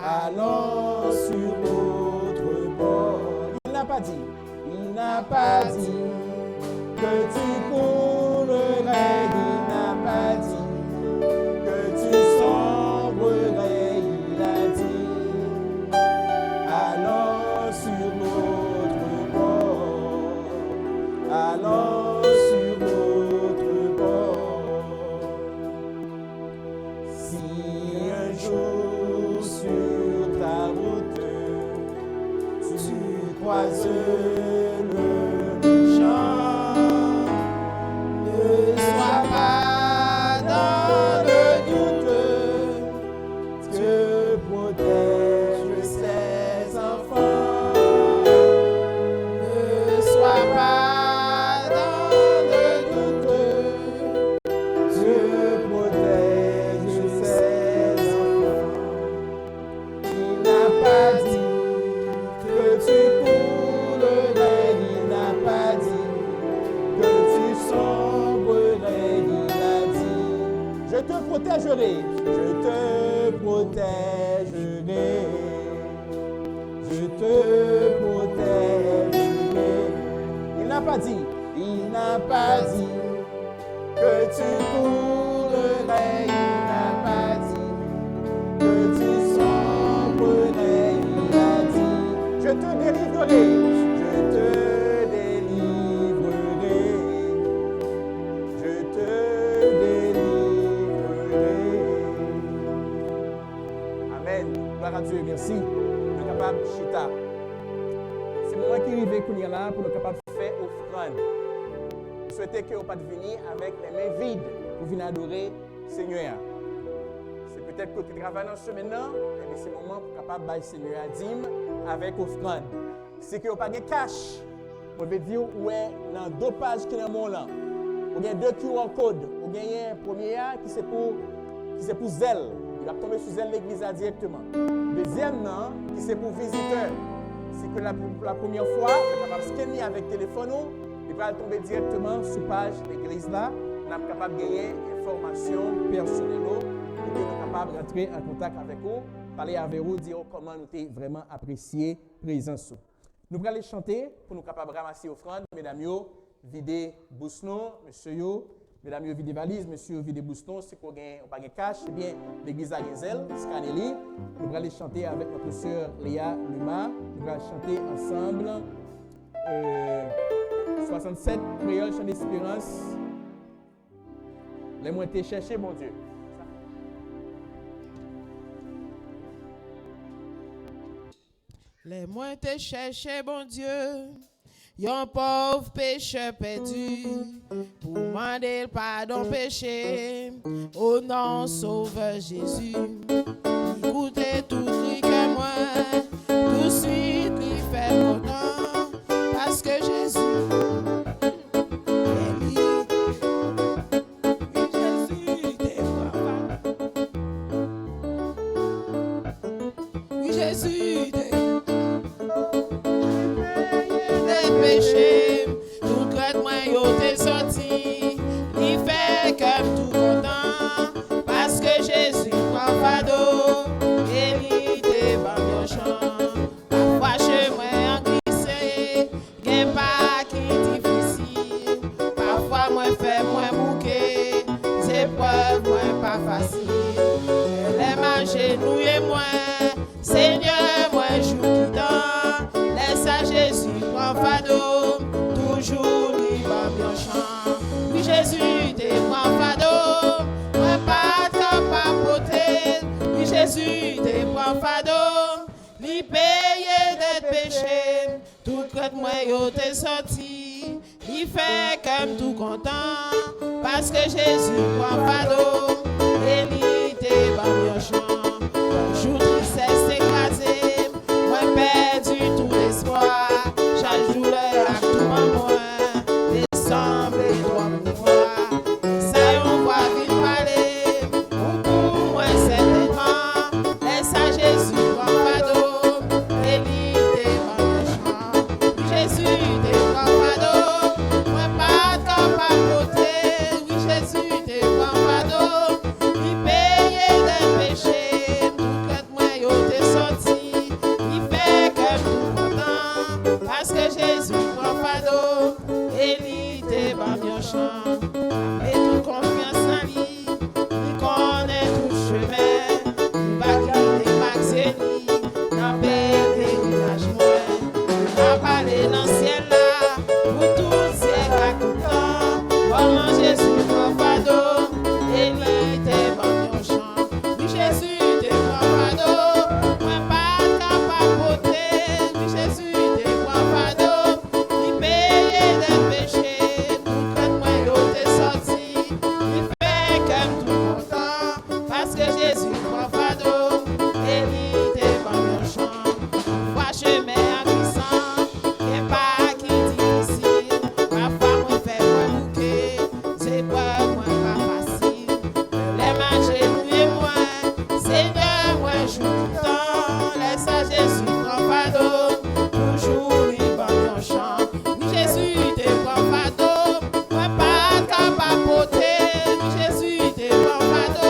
allons sur l'autre bord. Il n'a pas dit que tu coulerais, il n'a pas dit que tu sombrerais, il a dit allons sur l'autre bord, allons sur l'autre bord. Si un jour sur ta route tu croises le méchant, ne sois pas dans le doute, Dieu protège ses enfants. Ne sois pas dans le doute, Dieu protège ses enfants. Il n'a pas dit que tu coulerais, il n'a pas dit que tu sombrerais, il a dit je te protégerai, je te protégerai, je te protégerai. Il n'a pas dit que tu coulerais, il n'a pas dit que tu sombrerais, il a dit je te délivrerai, je te délivrerai, je te délivrerai. Amen. Gloire à Dieu, merci. Nous sommes capables de chita. C'est moi qui arrive qu'on y a là pour nous capables de faire offrande. Je souhaitais que vous ne pas venir avec les mains vides pour venir adorer le Seigneur. C'est peut-être que tu travailles dans ce maintenant, mais c'est le moment pour capable de Seigneur à dîme avec offrande. C'est que vous n'avez pas de cash. Vous pouvez dire où est dans deux pages qui sont dans mon là. Vous avez deux QR codes. Vous avez un premier qui c'est pour zèle. Il va tomber sur zèle l'église directement. Deuxième qui c'est pour visiteurs. C'est que pour la première fois, vous êtes capable de scanner avec téléphone. Il va tomber directement sur la page de l'église là. Nous sommes capables de gagner informations personnelles pour que nous sommes capables de rentrer en contact avec vous, parler avec vous, dire comment nous avons vraiment apprécié la présence. Nous allons aller chanter pour nous capables de ramasser offrande. Mesdames, vider boussenon, monsieur, mesdames, vider valise, monsieur, vider boussenon, c'est qu'on n'a pas de cash, c'est bien l'église à Gézel, Scanelli. Nous allons aller chanter avec notre sœur Léa Luma. Nous allons chanter ensemble. 67, Créole, chant d'espérance. Les moins été chercher, mon Dieu. Les moins te chercher, bon Dieu, yon pauvre pécheur perdu, pour demander le pardon péché, au nom sauveur Jésus. Écoutez tout cri que moi, tout de suite lui fait content, parce que Jésus, Jésus, péché, tout crête moi yo t'es sorti, il fait comme tout content, parce que Jésus prend fardeau, et il te vend mon chant. Parfois chez moi en glissé, gen pas qui difficile, parfois moi fait moins bouquet, c'est épreuves moins pas facile. Les mains genouillées moi. Seigneur, moi, joue qui dans. Laisse à Jésus, prends fado. Toujours, lui, va bien chant. Oui, Jésus, t'es prends fado. Moi, pas capable porter. Oui, Jésus, t'es prends fado. Lui, payer des péchés. Tout crotte, moi, yo, t'es sorti. Il fait comme tout content. Parce que Jésus prend fado. Et lui, t'es pas bien chant. Jour tristesse écrasé, moi perdu tout l'espoir. Chaque jour à tout moment, décembre et toi pour moi. Ça on voit vite parler, pour moi certainement. Laisse à Jésus prend fado, et lui t'es pas méchant. Jésus t'es prend fado, moi pas capable côté. Oui Jésus t'es prend fado, il paye des péchés. Parce que Jésus prend fado, et lui t'es pas bien chant. Et toute confiance en lui, il connaît tout chemin. Il va quitter Maxélie, dans pèlerinage moi. Il va parler dans le ciel là, pour tout ciel à tout temps. Comment Jésus prend fado, et lui t'es pas bien chant. Oui Jésus t'es prend fado, moi pas capable de porter. Oui Jésus parce que Jésus prend fado, et lui t'es pas méchant. Vois chemin en glissant, et pas qui difficile. Parfois moi fait moi bouquet, c'est pas moi pas facile. Les marcher nous et moi, Seigneur moi joue tout le temps. Laisse à Jésus prend fado, toujours il va méchant. Oui Jésus t'es prend fado, moi pas capable porter. Jésus t'es prend fado.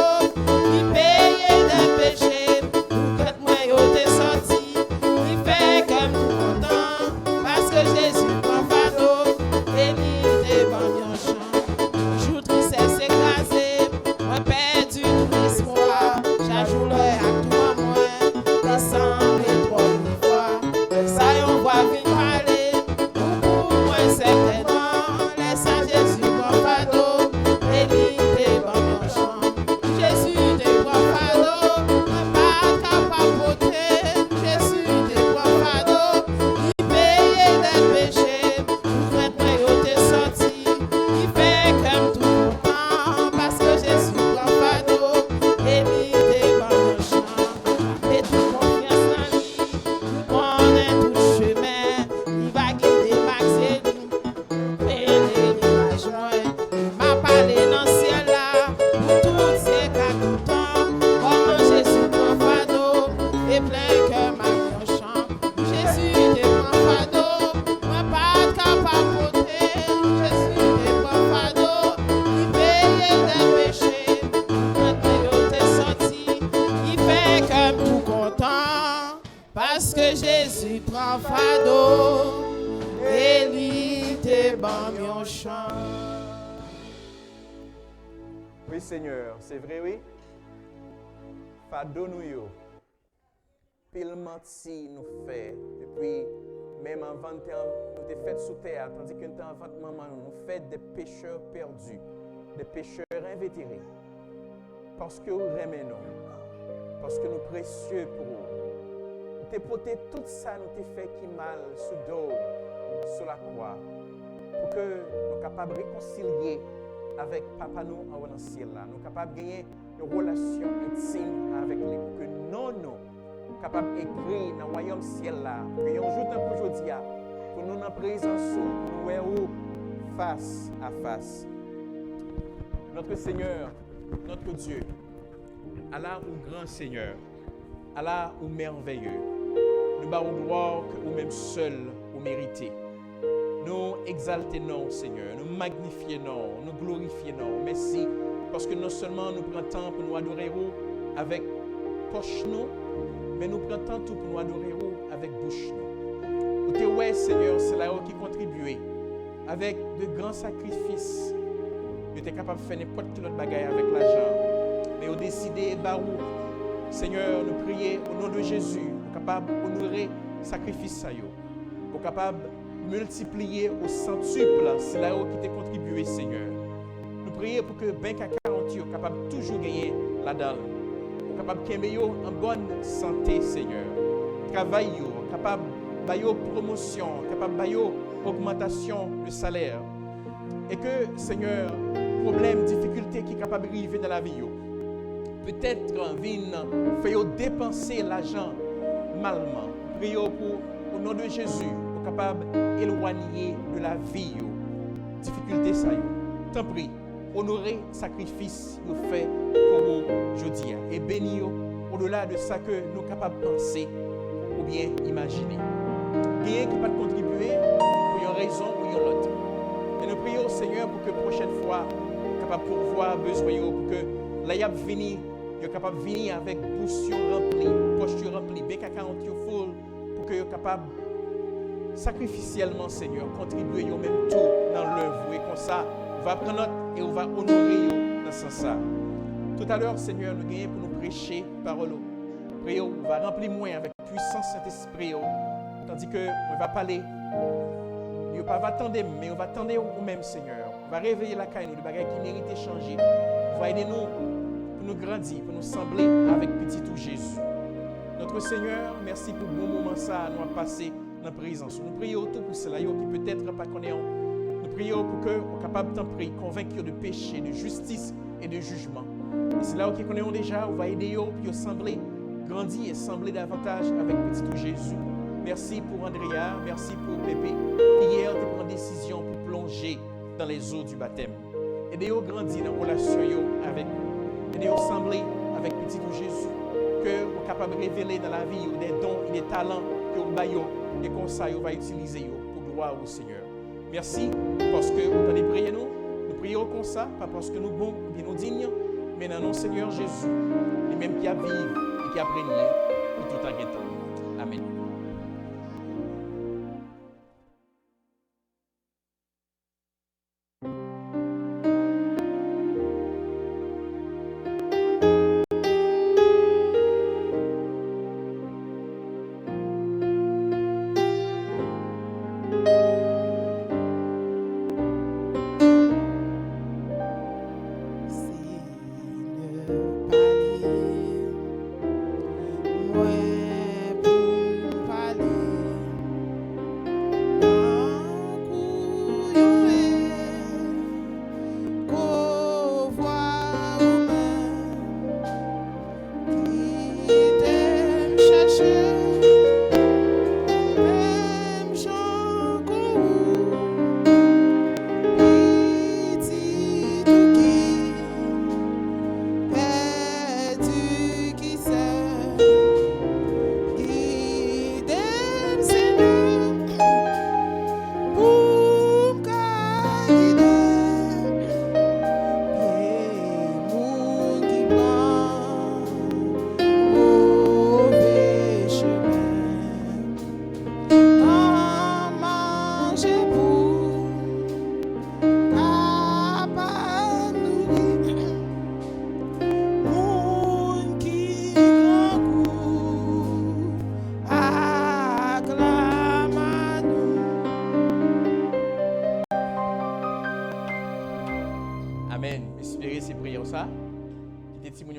Parce que Jésus prend fado, et lui t'es bon mon chant. Oui, Seigneur, c'est vrai, oui. Fado nous yo. Pile menti nous fait. Et puis, même avant nous t'es fait sous terre, tandis que nous t'es avant maman, nous fait des pécheurs perdus, des pécheurs invétérés. Parce que vous aimez nous. Parce que nous précieux pour vous. Nous t'es porté tout ça, nous t'es fait qui mal sous dos, sur la croix. Pour que nous soyons capables de réconcilier avec Papa nous en haut ciel là. Nous sommes capables de gagner une relation intime avec lui. Pour que nous sommes capables d'écrire dans le royaume ciel là. Pour que nous jour aujourd'hui, pour nous en présence, nous voyons face à face. Notre Seigneur, notre Dieu, Allah ou grand Seigneur, Allah ou merveilleux, nous bavons gloire que vous-même seul vous méritez. Nous exaltons, Seigneur, nous magnifions, nous glorifions. Merci, parce que non seulement nous prenons temps pour nous adorer avec poche nous, mais nous prenons temps tout pour nous adorer avec bouche nous. Vous te ouais, Seigneur, c'est là qui contribue avec de grands sacrifices. Vous êtes capable de faire n'importe quelle autre bagaille avec l'argent, mais vous décidez, Seigneur, nous prions au nom de Jésus, nous capables d'honorer le sacrifice ça yo. Nous capables de multiplier au centuple c'est là où qui t'a contribué, Seigneur. Nous prions pour que ben à 40 yo capable toujours gagner la dalle. Nous capable de yo en bonne santé, Seigneur. Travail yo capable de promotion, capable de augmentation de salaire. Et que, Seigneur, problème, difficulté qui est capable de arriver dans la vie, peut-être viennent faire dépenser l'argent malement. Prions pour, au nom de Jésus, pour capable d'éloigner de la vie, difficulté ça. Tant pis, honorer le sacrifice que nous fait pour vous aujourd'hui. Et bénir au-delà de ça que nous sommes capables de penser ou bien imaginer. Rien qui peut contribuer pour une raison ou une autre. Et nous prions, Seigneur, pour que la prochaine fois, nous soyons capables de pourvoir besoin, pour que l'aïab vini, nous capable de venir avec bouche remplie, poche remplie, bec à 40 full, pour que nous soyons capables, sacrificiellement, Seigneur, contribuer au même tout dans l'œuvre. Et comme ça, on va prendre note et on va honorer dans ce sens. Tout à l'heure, Seigneur, nous gagnons pour nous prêcher parole. Prions, on va remplir moins avec puissance Saint-Esprit. Tandis qu'on va parler, on ne va pas attendre, mais on va attendre nous-mêmes, Seigneur. On va réveiller la caille, nous, des bagages qui méritent de changer. On va aider nous pour nous grandir, pour nous sembler avec petit tout Jésus. Notre Seigneur, merci pour le bon moment ça, nous avons passé dans la présence. Nous prions tout pour cela qui peut-être pas connaissent. Nous prions pour que nous soyons capables d'en prier, convaincus de péché, de justice et de jugement. Et c'est là où nous connaissons déjà, on va aider eux pour sembler grandir et sembler davantage avec petit tout Jésus. Merci pour Andrea, merci pour Pépé. Hier, tu prends décision pour plonger dans les eaux du baptême. Aidez-vous à grandir dans la relation avec vous. Aidez-vous à sembler avec petit Jésus. Que vous êtes capable de révéler dans la vie des dons et des talents que vous avez. Et comme ça, vous va utiliser pour gloire au Seigneur. Merci parce que vous avez prié nous. Nous prions comme ça, pas parce que nous bons ou bien nous dignes, mais dans notre Seigneur Jésus, les mêmes qui a vécu et qui a régné pour tout en temps. Amen.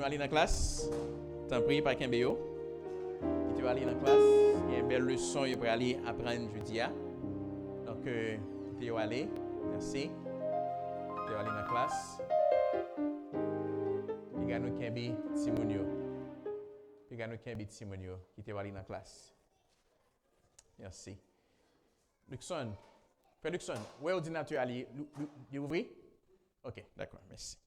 Aller dans la classe, t'en prie par Kembéo. Tu vas aller dans la classe, il y a une belle leçon, il va aller apprendre jeudi. Donc, tu vas aller, merci. Tu vas aller dans la classe. Il y a nous Kembé Timonio. Il y a nous Kembé Timonio qui va aller dans la classe. Merci. Luxon, Frère Luxon, où est l'ordinateur aller? L'ouvrir? Ok, d'accord, merci.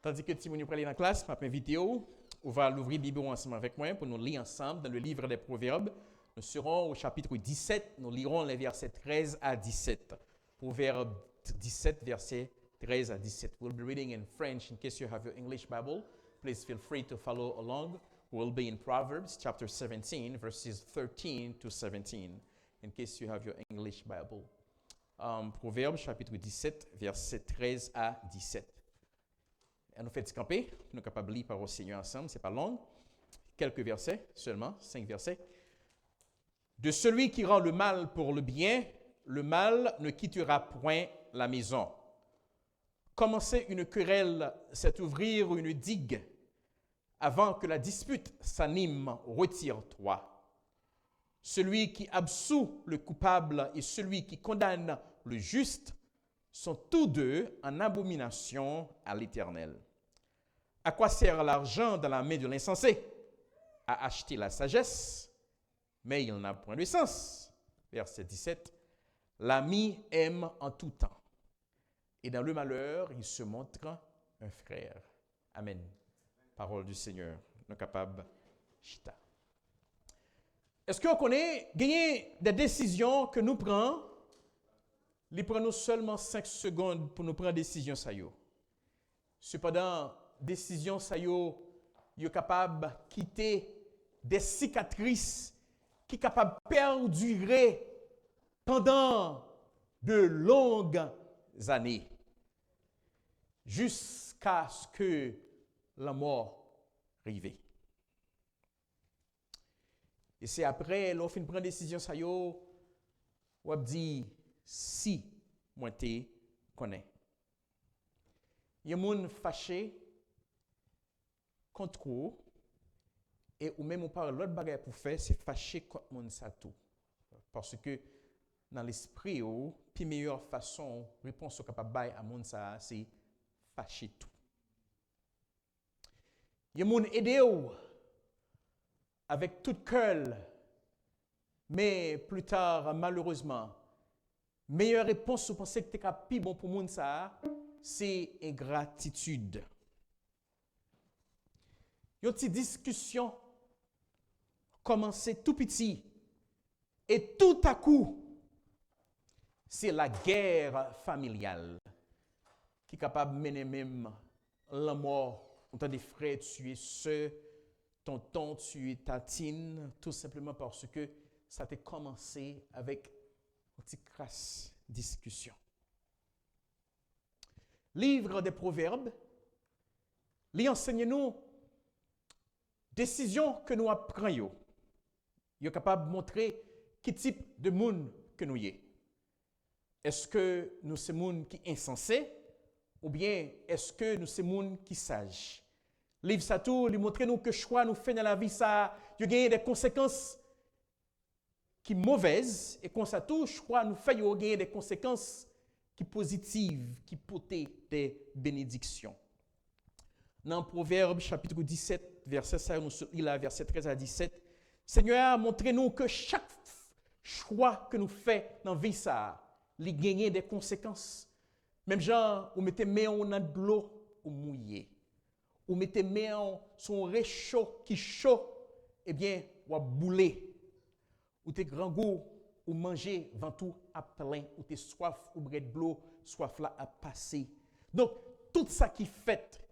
Tandis que Timouni pour aller dans la classe, je vais inviter vous. On va l'ouvrir la Bible ensemble avec moi pour nous lire ensemble dans le livre des Proverbes. Nous serons au chapitre 17. Nous lirons les versets 13 à 17. Proverbe 17, versets 13 à 17. We'll be reading in French in case you have your English Bible. Please feel free to follow along. We'll be in Proverbs chapter 17, verses 13 to 17, in case you have your English Bible. Proverbes chapitre 17, versets 13 à 17. elle nous fait camper, nous sommes capables de lire par au Seigneur ensemble, ce n'est pas long. Quelques versets seulement, 5 versets. De celui qui rend le mal pour le bien, le mal ne quittera point la maison. Commencer une querelle, c'est ouvrir une digue. Avant que la dispute s'anime, retire-toi. Celui qui absout le coupable et celui qui condamne le juste sont tous deux en abomination à l'Éternel. À quoi sert l'argent dans la main de l'insensé? À acheter la sagesse, mais il n'a point de sens. Verset 17. L'ami aime en tout temps, et dans le malheur, il se montre un frère. Amen. Parole du Seigneur, nous capables, chita. Est-ce qu'on connaît, gagner des décisions que nous prenons, ils prennent seulement 5 secondes pour nous prendre des décisions, ça y est. Cependant, décision, ça y est capable de quitter des cicatrices qui sont capables de perdurer pendant de longues années, jusqu'à ce que la mort arrive. Et c'est après, lorsqu'on prend une décision, ça y est, on dit, si moi te connais. Il y a des gens fâchés contre vous, et ou même on parle l'autre bagage pour faire, c'est fâché contre mon ça tout. Parce que dans l'esprit, la meilleure façon, réponse capable de à mon ça, c'est fâcher tout. Il y a des gens aidés avec tout cœur, mais plus tard, malheureusement, meilleure réponse, vous pensez que tu es plus bon pour mon ça, c'est ingratitude. Il y a une petite discussion commencé tout petit et tout à coup, c'est la guerre familiale qui est capable de mener même la mort. On t'a des frères tuer ceux, tonton tuer tatine, tout simplement parce que ça a commencé avec une petite crasse discussion. Livre des Proverbes, lui enseigne-nous décision que nous apprenons. Il est capable de montrer quel type de monde que nous sommes. Est-ce que nous sommes monde qui est insensé ou bien est-ce que nous sommes monde qui sage? Livre ça tout, lui montrer nous que choix nous fait dans la vie ça, il y a des conséquences qui mauvaises et qu'on ça tout choix nous fait gagner des conséquences qui positives, qui portent des bénédictions. Dans Proverbe chapitre 17 verset 13 à 17, Seigneur, montrez-nous que chaque choix que nous faisons dans la vie ça, il gagne des conséquences. Même genre, vous mettez main dans de l'eau ou mouillé. Vous mettez main sur un réchaud qui chaud, eh bien, ou bouler. Ou t'es grand goût, ou manger ventou à plein, ou t'es soif, ou bread de l'eau, soif là à passer. Donc, tout ça qui fait,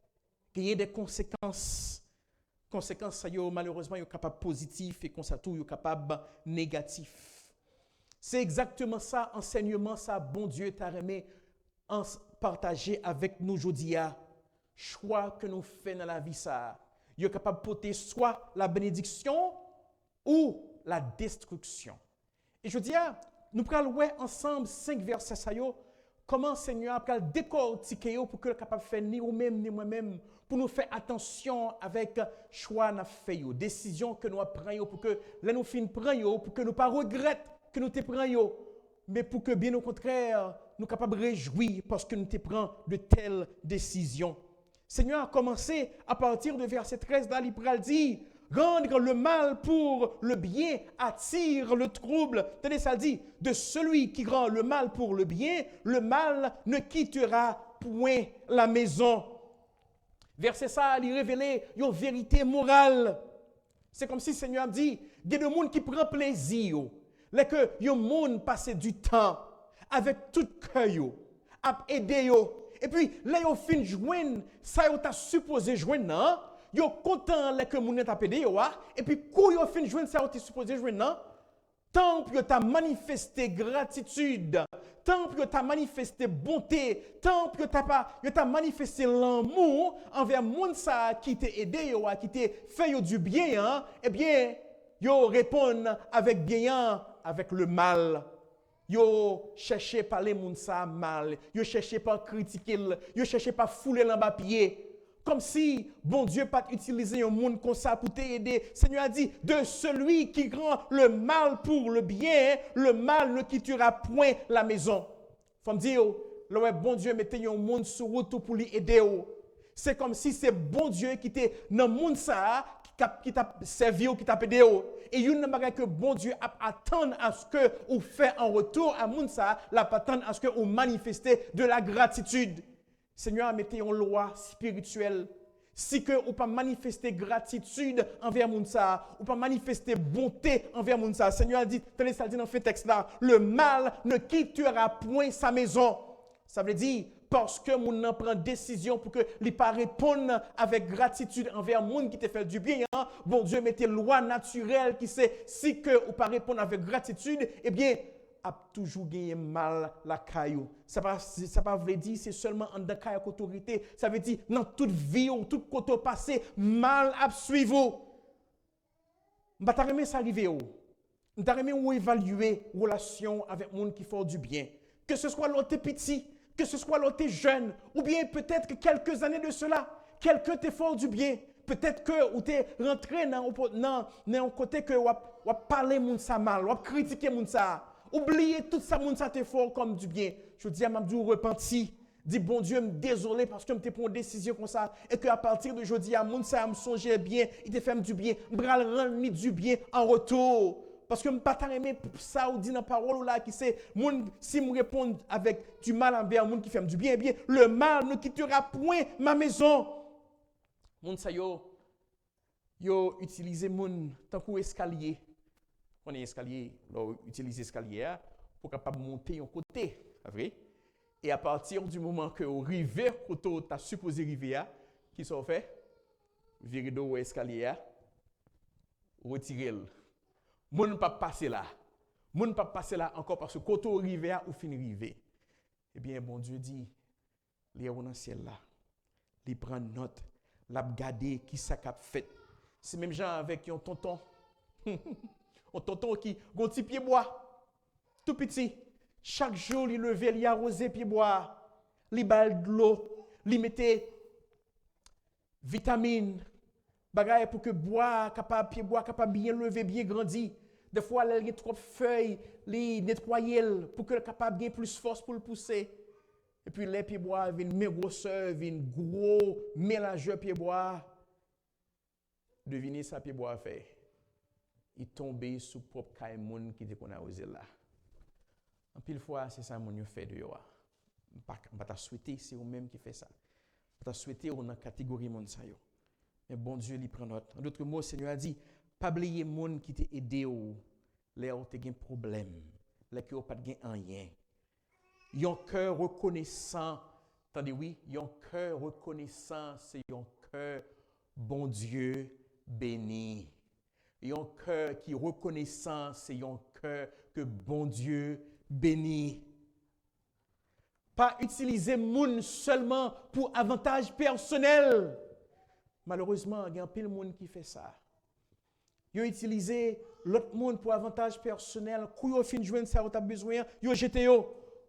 qu'il y ait des conséquences. Conséquences, ça y est, malheureusement, il est capable positif et comme ça tout, il est capable négatif. C'est exactement ça, enseignement, ça, bon Dieu t'a remis en partager avec nous aujourd'hui. Choix que nous faisons dans la vie, ça. Il est capable de porter soit la bénédiction ou la destruction. Et je dis, nous prenons ensemble 5 versets, ça y est, comment Seigneur a décortiquer pour que le capable de faire ni vous-même ni moi-même, pour nous faire attention avec choix nous faisons, décision que nous prenons pour que là nous fin prenons, pour que nous pas regretter que nous te prenons, mais pour que bien au contraire nous capables de réjouir parce que nous te prenons de telles décisions. Seigneur a commencé à partir de verset 13 dans l'Ipral dit rendre le mal pour le bien attire le trouble. Tenez, ça dit, de celui qui rend le mal pour le bien, le mal ne quittera point la maison. Verset ça, il révélait une vérité morale. C'est comme si le Seigneur a dit, il y a des gens qui prennent plaisir, là que il y a des gens passent du temps avec tout cœur, à aider. Et puis, là, ils fin joindre, ça, ils ont supposé joindre, non? Ils sont contents que les gens t'ont aidé, et puis, quand ils fin joindre, ça, ils ont supposé joindre, non? Tant que tu as manifesté gratitude, tant que tu as manifesté bonté, tant que tu as manifesté l'amour envers monde ça qui t'a aidé, qui t'a fait du bien, hein, eh bien, yo répondent avec bien, avec le mal. Yo cherchez pas les monde ça mal, yo cherchez pas critiquer, yo cherchez pas fouler l'en bas pied. Comme si, bon Dieu, pas utiliser un monde comme ça pour t'aider. Seigneur a dit, de celui qui rend le mal pour le bien, le mal ne quittera point la maison. Faut me dire, le bon Dieu mettait un monde sur route pour lui aider. C'est comme si c'est bon Dieu qui était dans le monde ça, qui t'a servi ou qui t'a aidé. Et il n'y a pas que bon Dieu attend à ce que vous fait en retour à monde ça, l'attend à ce que vous manifestez de la gratitude. Seigneur a mis une loi spirituelle. Si que ou pas manifester gratitude envers Mounsa, ou pas manifester bonté envers Mounsa. Seigneur a dit, tenez ça dit dans ce texte là, le mal ne quittera point sa maison. Ça veut dire parce que moun prend décision pour que lui pas répondre avec gratitude envers monde qui te fait du bien. Hein? Bon Dieu mettait loi naturelle qui sait si que ou pas répondre avec gratitude, eh bien a toujours gagné mal la caillou. Ça pas veut dire c'est seulement en dedans caillou autorité. Ça veut dire dans toute vie ou tout côté passé mal a suivre. M'ta remet ça arriver ou. M'ta remet ou évaluer relation avec monde qui font du bien. Que ce soit l'autre petit, que ce soit l'autre jeune ou bien peut-être que quelques années de cela, quelqu'un t'est fort du bien. Peut-être que ou t'es rentré dans un côté que ou parler monde ça mal, ou critiquer monde ça. Oubliez tout ça, moun ça te fort comme du bien. Je dis à Mabdou repenti. Dis bon Dieu, me désolé parce que je te prends une décision comme ça. Et qu'à partir de aujourd'hui, à moun ça me songeait bien, il te fait du bien. M'bral rendre du bien en retour. Parce que je ne pas aimer ça ou dit dans la parole là qui c'est, si me répond avec du mal envers moun qui fait du bien, eh bien, le mal ne quittera point ma maison. Moun ça yo utilisé moun tant qu'au escalier. On est escalier, on utilise l'escalier pour capable monter un côté, vrai? Et à partir du moment que au rivière côté tu as supposé rivière, qui sont fait virer de escalier, retirer. Mon pas passer là. Mon pas passer là encore parce que côté rivière ou fin rivière. Eh bien bon Dieu dit les dans ciel là. Les prend note, l'a regarder qui ça qu'a fait. C'est même gens avec un tonton. Un tonton qui a un petit pied bois, tout petit. Chaque jour, il levait, il arrosait pied bois, il bal de l'eau, il mettait vitamines, bagaille pour que bois capable pied bois capable bien lever, bien grandir. Des fois, il y a trop de feuilles, il nettoyer pour que capable bien plus force pour le pousser. Et puis les pieds bois viennent mes grosseur, viennent gros mélangeur pied bois. Devinez ça pied bois fait. Il tombait sous propre caïmon qui était qu'on a osé là. En pile fois, c'est ça mon fait de yo. Pas ta souhaiter, c'est vous même qui fait ça. Pas ta souhaiter on a catégorie mon ça yo. Mais bon Dieu lui prend note. En d'autres mots, Seigneur a dit, pas oublier monde qui t'a aidé ou les ont eu problème, les qui ont pas de rien. Yon cœur reconnaissant. Attendez oui, yon cœur reconnaissant, c'est yon cœur bon Dieu béni. Et un cœur qui est reconnaissant, c'est un cœur que bon Dieu bénit. Pas utiliser moun seulement pour avantage personnel. Malheureusement, il y a un peu de monde qui fait ça. Ils ont utilisé l'autre monde pour avantage personnel. Quand ils ont fini de jouer ça, ils ont besoin, ils ont jeté.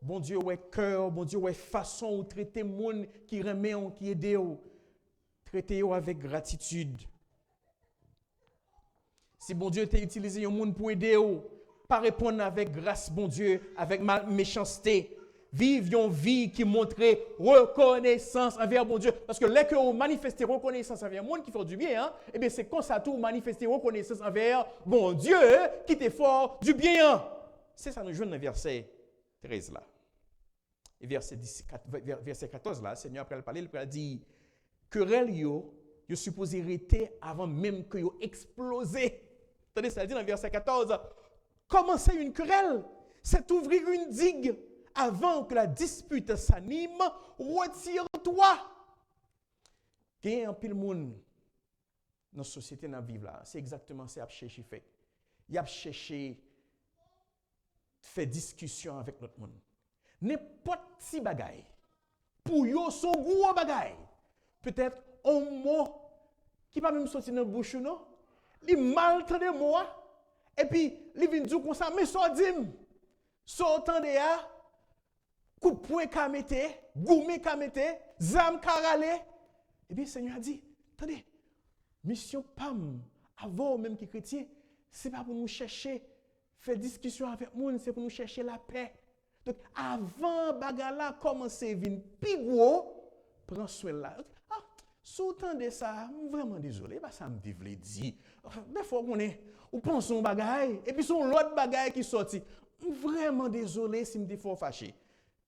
Bon Dieu, ouais cœur, bon Dieu, ouais façon de traiter le monde qui remet, qui aide. Traitez-vous avec gratitude. Si bon Dieu t'a utilisé un monde pour aider, pas répondre avec grâce, bon Dieu, avec méchanceté. Vive une vie qui montre reconnaissance envers bon Dieu. Parce que là que vous manifestez reconnaissance envers le monde qui fait du bien, hein, eh bien c'est comme ça tout manifester reconnaissance envers bon Dieu qui t'est fort du bien. C'est ça nous jouons dans le verset 13 là. Et verset 14 là, le Seigneur après le parler, il a dit querelle yo supposé arrêter avant même que yo explosé. Attendez, ça dit dans le verset 14. Commencer une querelle, c'est ouvrir une digue. Avant que la dispute s'anime, retire-toi. Il y a un pile monde dans la société dans la vie là, c'est exactement ça qu'il a cherché fait. Il a cherché faire discussion avec l'autre monde. n'importe si bagaille. Pour yo son gros bagaille. Peut-être un mot qui pas même sorti dans bouche non. Li mal tande moi et puis li vinn dire comme ça mais so dim. So tande ya coup de poing ka mette, goumé ka mette, zam ka rale. Et bien Seigneur a dit, attendez, mission pam avant même qui chrétien, c'est pas pour nous chercher faire discussion avec monde, c'est pour nous chercher la paix. Donc avant bagala commencer vinn pi gros, prends soin là. Ah, sous de ça, vraiment désolé, pas ça me vle dit. Des fois on est ou pense on bagaille et puis son l'autre bagaille qui sorti. Vraiment désolé si me fort fâché.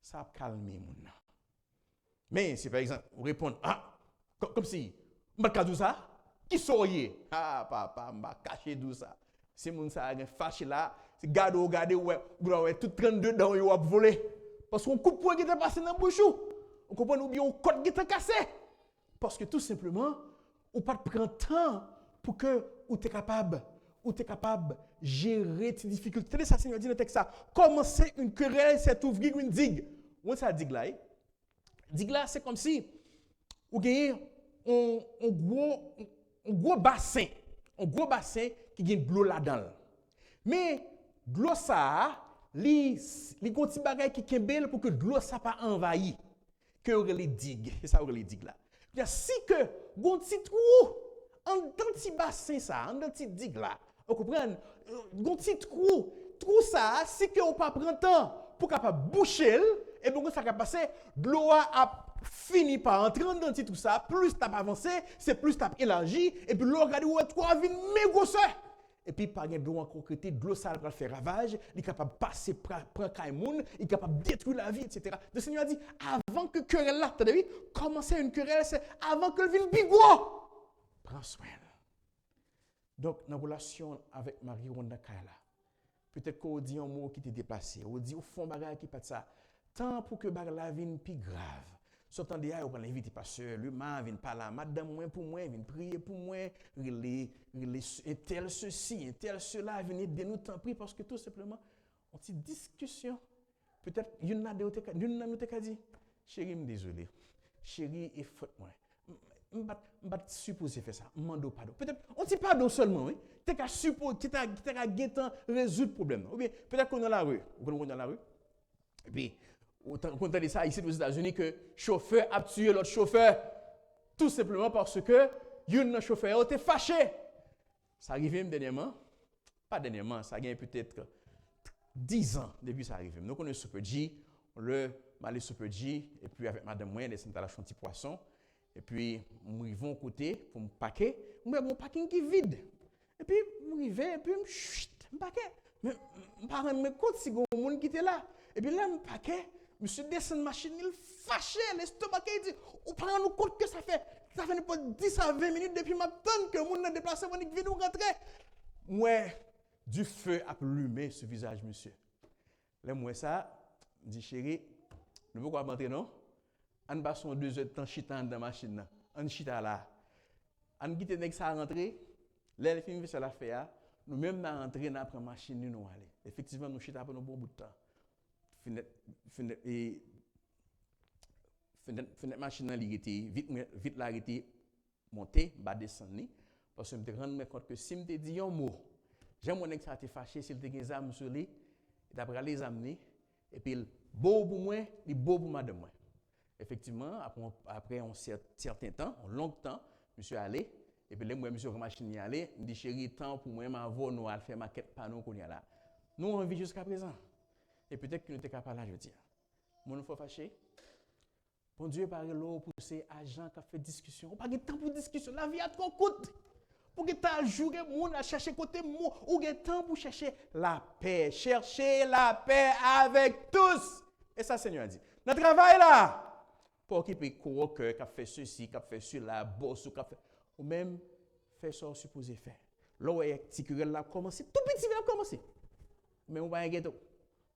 Ça a calmé mon. Mais si par exemple, vous répondez comme si m'a cadou ça, qui soyez? Ah papa, m'a caché tout ça. Si mon ça a fâché là, c'est garde ouais tout 32 dents yo a volé parce qu'on coupe point qui était passé dans bouchou. On comprend ou bien on côte qui était cassé. Parce que tout simplement, ou pas prendre temps pour que ou t'es capable gérer tes difficultés. Tenez ça Seigneur dit dans le texte ça. Commencer une querelle, c'est ouvrir une digue. Où ça digue là? Digue là, c'est comme si ou gagne un gros bassin qui gagne de l'eau là-dedans. Mais de l'eau ça, li continue bagay qui kembel pour que de l'eau ça pas envahi. Que on les digue, c'est ça on les digue là. Bien si que gon petit trou en dans petit bassin ça, en dans petit digue là. Vous comprenez? Gon petit trou ça, si que on pas prendre temps pour capable boucher et bon ça va passer de l'eau a fini par entrer dans petit tout ça, plus t'as avancé, c'est plus t'as élargi et puis l'eau regarde où toi vient méga ça. Et puis par exemple de l'eau encore côté de l'eau ça va faire ravage, il est capable passer prendre Kaimoun, il est capable détruire la vie etc. Le Seigneur a dit avant que querelle là, t'as vu? Commencer une querelle c'est avant que le vienne bigou. Prends soin. Donc dans relation avec Marie Ronda Kaila, peut-être qu'on dit un mot qui t'est déplacé, on dit au fond bagage qui pas de ça. Tant pour que bagage la vienne plus grave. Sortant de là, on va l'inviter pasteur, le man vient pas là, madame moi pour moi, vient prier pour moi, un tel ceci, un tel cela, venez de nous t'en prier parce que tout simplement, on petite discussion. Peut-être une n'a dit, chérie, me désolé. Chérie, il faut moi. M'bat supposé faire ça, m'mando pardon. Peut-être on dit pardon seulement, oui. T'es qu'à supposer, t'es qu'à guettant résoudre le problème. Ou bien peut-être qu'on est dans la rue, et puis on entend ça ici aux États-Unis que chauffeur a tué l'autre chauffeur tout simplement parce que un chauffeur était fâché. Ça arrive dernièrement, pas dernièrement, ça a peut-être 10 ans depuis ça arrive. Nous connaissons Super G, le malé Super G et puis avec madame moi descend à la chantier poisson et puis nous arrivons côté pour me paquer, moi mon parking qui vide. Et puis nous arrivons et puis me paquer. Mais par me compte si gon monde qui était là. Et puis là me paquet, monsieur descend de machine, il fâché, l'estomac il dit, on prend nous compte que ça fait pas 10 à 20 minutes depuis m'attendre que monde n'a déplacé pour venir nous rentrer. Moi du feu a allumé ce visage monsieur. Là moi ça, dit chérie, nous pouvons pas rentrer non? On passe 2 heures de temps chita dans la machine là. On chita là. On quitte nèg ça rentrer, là il finit ça la faire. Nous même dans rentrer dans la machine nous aller. Effectivement nous chita pendant un bon bout de temps. Fenêtre machine là il était vite là était monter bas descendre parce que me rendre compte que si me dit un mot j'aime mon ex ça t'est fâché s'il te gen zam sur lui d'après les amener et puis beau pour moi il beau pour madame moi effectivement après un certain temps un long temps monsieur allé et puis là moi monsieur machine y aller me dit chérie temps pour moi m'avo nous aller faire maquette panneau qu'on y a là nous on vit jusqu'à présent. Et peut-être que nous sommes capables là, je dis. Mon faut fâché. Bon Dieu, par l'eau pour ces agents qui ont fait discussion. On n'a pas de temps pour discussion. La vie a trop coûte. Pour que tu aies joué, moun à chercher côté moi. Ou de temps pour chercher la paix. Chercher la paix avec tous. Et ça, Seigneur a dit. Notre travail là. Pour occuper le cœur qui a fait ceci, qui a fait cela, boss ou qui a fait. Ou même faire ça supposé faire. Là où il y a petit querelle là commencer. Tout petit va commencer. Mais on va y ghetto.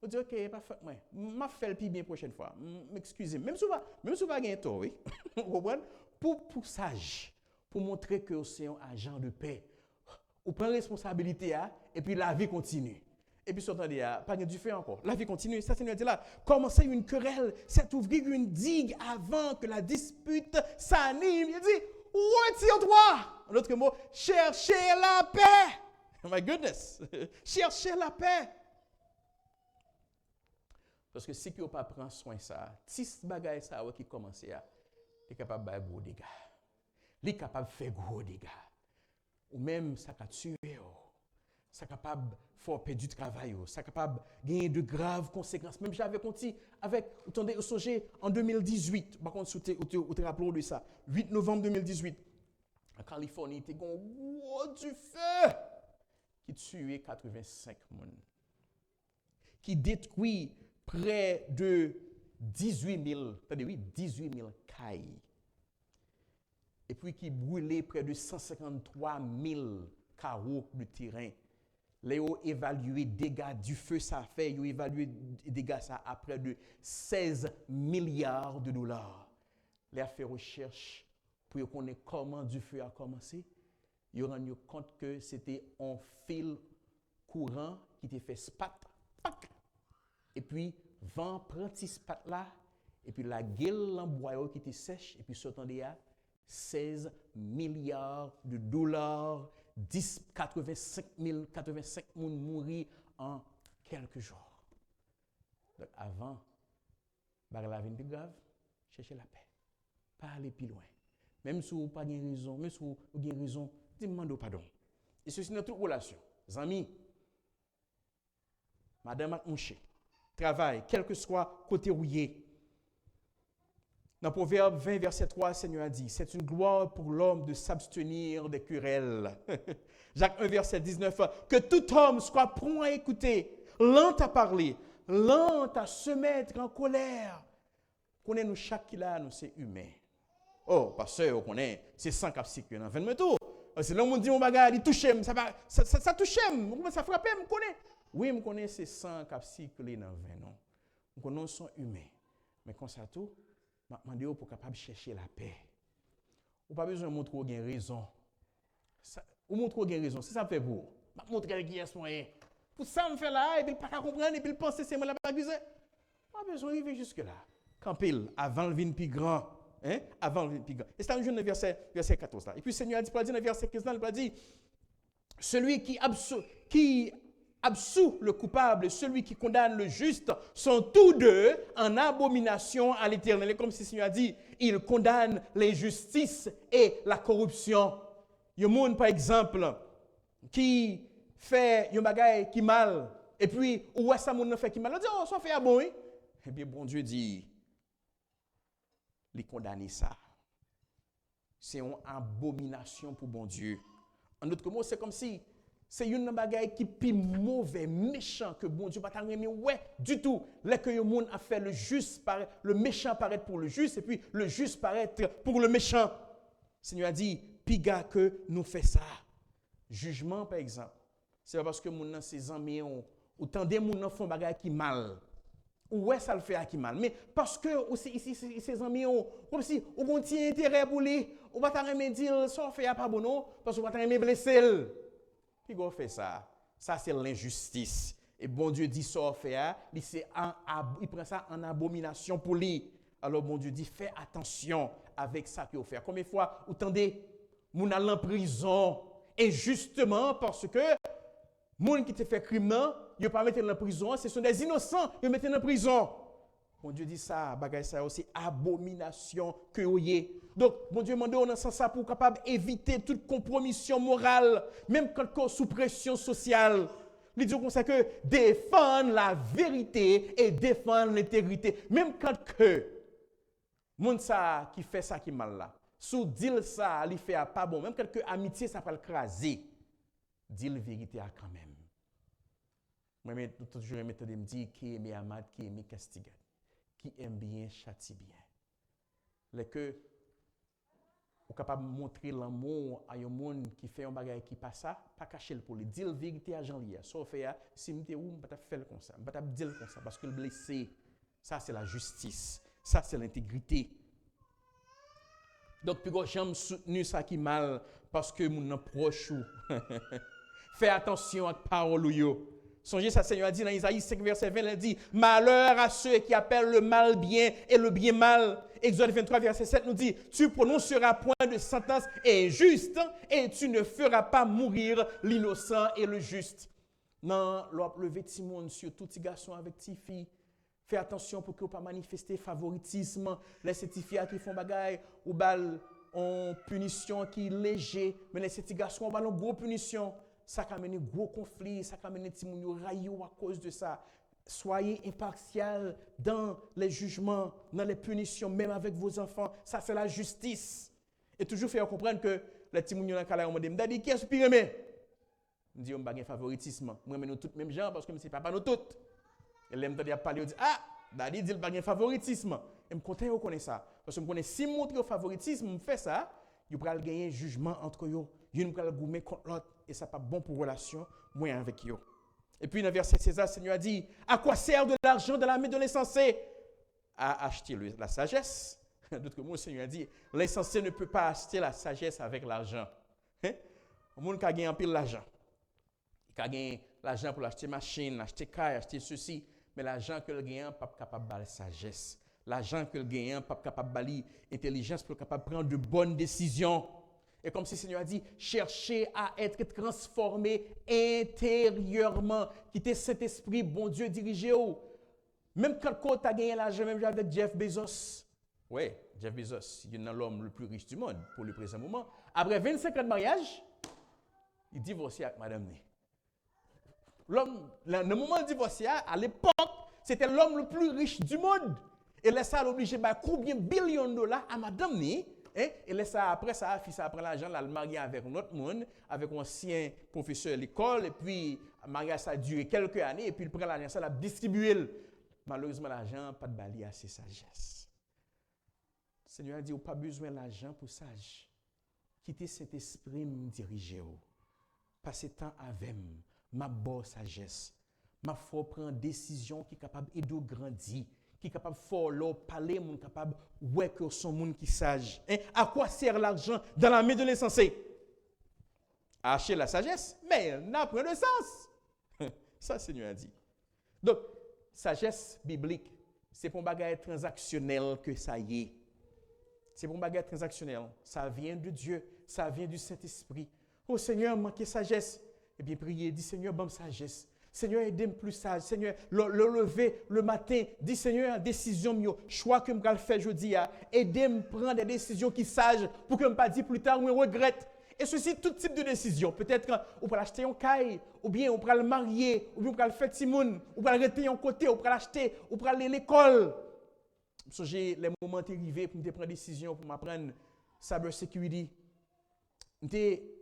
On dit OK, pas fait moi. M'a fait le plus bien prochaine fois. M'excusez. Même si va gagner tort, oui. Vous comprenez? Pour sage, pour montrer que c'est un agent de paix. On prend responsabilité et puis la vie continue. Et puis, s'entendez, pas du feu encore. La vie continue. Ça, Seigneur dit là, commencez une querelle, c'est ouvrir une digue avant que la dispute s'anime. Il dit, retire-toi. En d'autres mots, cherchez la paix. Oh my goodness. Cherchez la paix. Parce que si tu n'as pas pris soin de ça, si ce bagage ça qui commence à, tu es capable de faire gros dégâts. Tu es capable de faire gros dégâts. Ou même, ça peut tuer. Ça est capable de faire perdre du travail. Ça est capable de gagner de graves conséquences. Même j'avais compté avec, attendez, au sujet en 2018. Par contre, vous te rappelez de ça. 8 novembre 2018. En Californie, il y a eu un gros du feu qui tuait 85 personnes. Qui détruit près de 18 000 cailles. Et puis qui brûlait près de 153 000 carreaux de terrain. Ils ont évalué dégâts du feu, ça fait, ils ont évalué dégâts ça à près de 16 milliards de dollars. Ils ont fait recherche pour connaître comment du feu a commencé. Ils ont rendu compte que c'était un fil courant qui était fait spat, et puis vent prend ce spat là, et puis la gueule en bois qui était sèche, et puis s'entendait à 16 milliards de dollars. 85 000 personnes mourir en quelques jours. Donc avant, la vie plus grave, cherchez la paix. Pas aller plus loin. Même si vous n'avez pas de raison, même si vous avez raison, demandez pardon. Et ceci dans toute relation. Amis, madame ak mouché, travail, quel que soit côté rouillé. Dans Proverbe 20, verset 3, le Seigneur a dit, c'est une gloire pour l'homme de s'abstenir des querelles. Jacques 1, verset 19, que tout homme soit prompt à écouter, lent à parler, lent à se mettre en colère. Connaissez-nous chaque qui là, nous c'est humain. Oh, pasteur, on connaît, c'est 100 capsiques dans 20 métaux. C'est là où on dit, mon bagage, il touche, ça touche, ça frappe, je connais. Oui, je connais, c'est 100 capsiques dans 20 non. On connaît, sont humains. Mais quand ça tout, je demande pour capable chercher la paix. Ou pas besoin de montrer qu'on a raison. Ou montrer qu'on a raison, c'est ça me fait pour. Je montrer qui est moyen. Pour ça me fait là, et puis pas comprendre, et puis penser c'est moi la pas abuser. Pas besoin d'arriver jusque là. Quand pile, avant le vin plus grand. Hein? Avant le vin plus grand. Et c'est un jeune verset 14 là. Et puis le Seigneur a dit, dans le verset 15 là, il a dit, celui qui absout le coupable et celui qui condamne le juste sont tous deux en abomination à l'Éternel. Et comme si le Seigneur a dit, il condamne l'injustice et la corruption. Il y a un monde, par exemple, qui fait un bagage qui mal, et puis, où est-ce que ça monde fait qui mal? On dit, oh, ça fait à bon, oui. Eh bien, bon Dieu dit, il condamne ça. C'est une abomination pour bon Dieu. En d'autres mots, c'est comme si c'est une bagaille qui est plus mauvais, méchant que bon Dieu. Pas t'aimer, ouais, du tout. Là que le monde a fait le méchant paraître pour le juste, et puis le juste paraître pour le méchant. Le Seigneur a dit, piga que nous fait ça. Jugement, par exemple. C'est parce que mon ses amis ou tendez mon font bagaille qui mal. Ou ouais, ça le fait qui mal. Mais parce que ses amis ont, comme si on continue intérêt pour lui, on va t'aimer dire, ça fait pas bon, non, parce qu'on va t'aimer blesser. Puis on fait ça. Ça, c'est l'injustice. Et bon Dieu dit ça, il prend ça en abomination pour lui. Alors bon Dieu dit, fais attention avec ça qu'il fait. Combien de fois, vous entendez, moun allent en prison injustement parce que moun qui te fait crime, il ne pas mettre en prison, ce sont des innocents, ils mettent en prison. Bon Dieu dit ça, bagay ça aussi abomination que vous avez. Donc, bon Dieu demande on a ça pour capable éviter toute compromission morale, même quand sous pression sociale. Il dit comme ça que défendre la vérité et défendre l'intégrité, même quand que moun ça qui fait ça qui mal là. Sous dire ça, il fait pas bon, même quand que amitié ça va le craser. Dire la vérité à quand même. Moi toujours me dire qui aime Amad, qui aime castigat. Qui aime bien, châtie bien. Les que vous êtes capable de montrer l'amour à un monde qui fait un bagage qui passe ça, pas cacher le pour lui dire la vérité à Jean-Lia. Sauf que si vous êtes où, vous ne faire comme ça. Vous ne pas dire comme ça parce que le blessé, ça c'est la justice, ça c'est l'intégrité. Donc, puis j'aime soutenir ça qui mal parce que mon proche. Fais attention à la parole. Songez, ça, Seigneur a dit dans Isaïe 5, verset 20, il dit, malheur à ceux qui appellent le mal bien et le bien mal. Exode 23, verset 7 nous dit, tu prononceras point de sentence injuste et tu ne feras pas mourir l'innocent et le juste. Non, le petit monde, surtout petit garçon avec petit fille, fais attention pour que vous ne pas manifester favoritisme. Les petits filles qui font bagaille ou bal en punition qui est léger, mais les petits garçons ont bal en gros punition. Ça a amené gros conflit, ça a amené petit monde raillou à cause de ça. Soyez impartial dans les jugements, dans les punitions, même avec vos enfants. Ça, c'est la justice. Et toujours faire comprendre que les petits monde dans le cas dit, qui est-ce que tu mais on dit, on n'a pas de favoritisme. Moi, nous tous même gens, parce que c'est papa nous tous. Et l'aime de parler, on dit, ah, Daddy dit, il n'y a pas de favoritisme. Et je suis content de connaître ça. Parce que je connais, si je montre le favoritisme, je fais ça, je vais gagner un jugement entre eux. Je vais goumer contre l'autre. Et ça n'est pas bon pour la relation, moi avec eux. Et puis, dans le verset 16, le Seigneur a dit, à quoi sert de l'argent dans la main de l'insensé? À acheter la sagesse. D'autres mots, le Seigneur a dit, l'insensé ne peut pas acheter la sagesse avec l'argent. Le monde qui a gagné un peu l'argent. Il a gagné l'argent pour acheter machine, acheter caille, acheter ceci. Mais l'argent que le gagnant n'est pas capable de la sagesse. L'argent que le gagnant n'est pas capable de l'intelligence pour capable de prendre de bonnes décisions. Et comme si le Seigneur a dit, cherchez à être transformé intérieurement. Quittez cet esprit, bon Dieu, dirigez-vous. Même quand tu as gagné l'argent, même avec Jeff Bezos. Oui, Jeff Bezos, il est l'homme le plus riche du monde pour le présent moment. Après 25 ans de mariage, il divorce avec madame Né. L'homme, le moment de divorcer, à l'époque, c'était l'homme le plus riche du monde. Et là, ça a obligé de combien de billions de dollars à madame Né. Et là, ça, après ça, fils après l'argent, là, le marié avec un autre monde, avec un ancien professeur à l'école. Et puis, le mariage, ça a duré quelques années. Et puis, il prend l'argent, ça l'a distribué. Malheureusement, l'argent, pas de bali assez sagesse. Le Seigneur a dit, pas besoin d'argent pour sage. Quittez cet esprit, me diriger. Passez temps avec moi. Ma bonne sagesse, ma faut prendre décision qui est capable de grandir, qui est capable de faire parler, qui est capable de ouais que son monde qui sage. À quoi sert l'argent dans la main de l'insensé? À acheter la sagesse, mais elle n'a pas de sens. Ça, Seigneur a dit. Donc, sagesse biblique, c'est pour un bagage transactionnel que ça y est. C'est pour un bagage transactionnel. Ça vient de Dieu, ça vient du Saint-Esprit. Oh Seigneur, manquez sagesse. Et bien, priez, dis Seigneur, bonne sagesse. Seigneur, aidez-moi plus sage. Seigneur, le lever le matin, dis Seigneur, décision, choix que je vais faire aujourd'hui, aidez-moi à prendre des décisions qui sont sages pour que je ne pas dire plus tard ou je regrette. Et ceci, tout type de décision. Peut-être qu'on peut acheter un caille, ou bien on peut le marier, ou bien on peut le faire Timoun, ou peut le rester en côté, ou peut l'acheter, ou peut aller à l'école. J'ai les moments arrivés pour me prendre des décisions, pour m'apprendre cyber security. J'étais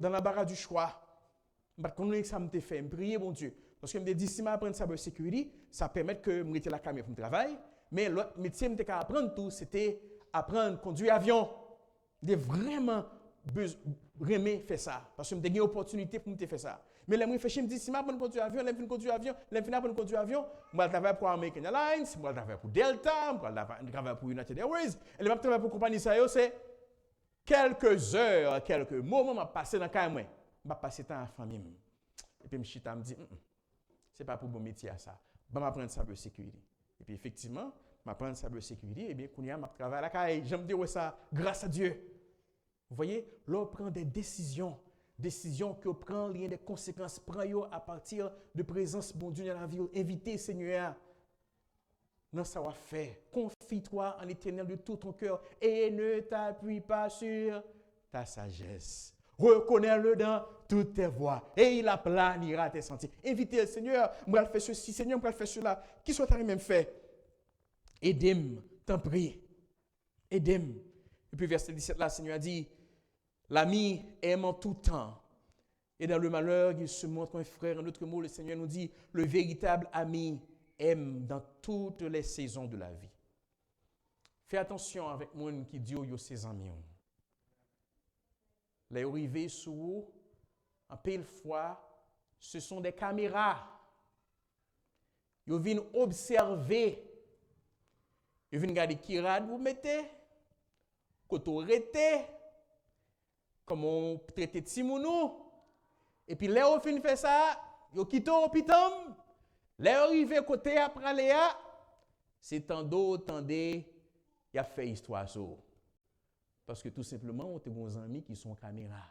dans la barre du choix. Je ça me fait, je prier mon Dieu. Parce que je me dis, si je apprends cyber security, ça permet que je mette la caméra pour le travail. Mais l'autre métier que je apprendre tout, c'était apprendre à conduire avion. Je vraiment aimer faire ça. Parce que j'ai une opportunité pour me faire ça. Mais là, je me dis, si je apprends à conduire avion, je vais apprendre à conduire avion, je vais travailler pour American Airlines, je vais travailler pour Delta, je vais travailler pour United Airways. Et je vais travailler pour compagnie ça, c'est quelques heures, quelques moments, je vais passer dans le cas. Je vais passer temps à la famille. Et puis, je me dis, ce n'est pas pour mon métier à ça. Je vais apprendre cyber security. Et puis, effectivement, je apprends cyber security. Et bien, quand je travaille à la caille, je me dis, ça, grâce à Dieu. Vous voyez, là, on prend des décisions que prend lien des conséquences, prend à partir de présence, bon Dieu, dans la vie. Invitez, Seigneur, dans ça va faire. Confie-toi en l'Éternel de tout ton cœur et ne t'appuie pas sur ta sagesse. Reconnais-le dans toutes tes voies et il aplanira tes sentiers. Invitez le Seigneur, je vais faire ceci, Seigneur, je vais faire cela. Qui soit même fait? Aidez-moi, t'en prie. Aidez-moi. Et puis verset 17 là, le Seigneur a dit, l'ami aime en tout temps. Et dans le malheur, il se montre un frère. En d'autres mots, le Seigneur nous dit, le véritable ami aime dans toutes les saisons de la vie. Fais attention avec moi qui dit yo ses amis. Les arrivés sous vous, en pile fois, ce sont des caméras. Ils viennent observer. Ils viennent regarder qui rade vous mettez, quand vous arrêtez, comment vous traitez Timounou. Et puis là, vous finissez faire ça, Yo quitté Pitam, les arrivé côté après Léa, c'est tant d'autres, tendez, il a fait histoire ça. Parce que tout simplement, on a des amis qui sont caméra.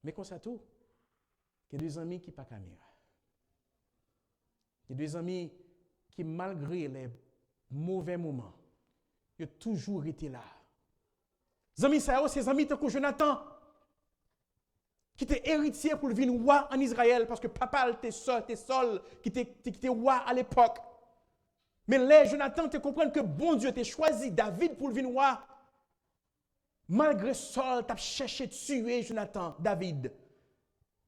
Mais comme ça tout, il y a des amis qui ne sont pas caméra. Il y a des amis qui, malgré les mauvais moments, ils ont toujours été là. Les amis, ça c'est les amis de Jonathan, qui était héritier pour venir roi en Israël, parce que papa était seul, qui était roi à l'époque. Mais là, Jonathan te comprendre que bon Dieu t'a choisi David pour venir roi. Malgré Saul, tu as cherché de tuer Jonathan, David.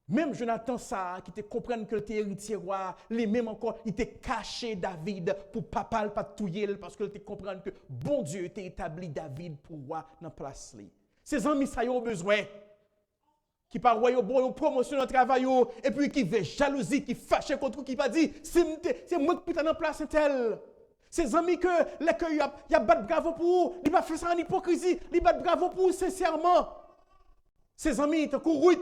Même Jonathan, ça, qui te comprendre que tu es héritier roi, lui même encore, il t'a caché David pour papa pas touiller, parce que tu comprendre que bon Dieu t'a établi David pour roi dans la place. Ces amis, ça y a besoin. Qui par roi, bon, promotion dans le travail, et puis qui veut jalousie, qui fâche contre qui va dire, c'est moi qui suis dans la place tel. Ces amis que il y a battre bravo pour, il va faire ça en hypocrisie, il bat bravo pour sincèrement. Ces amis, t'as couru.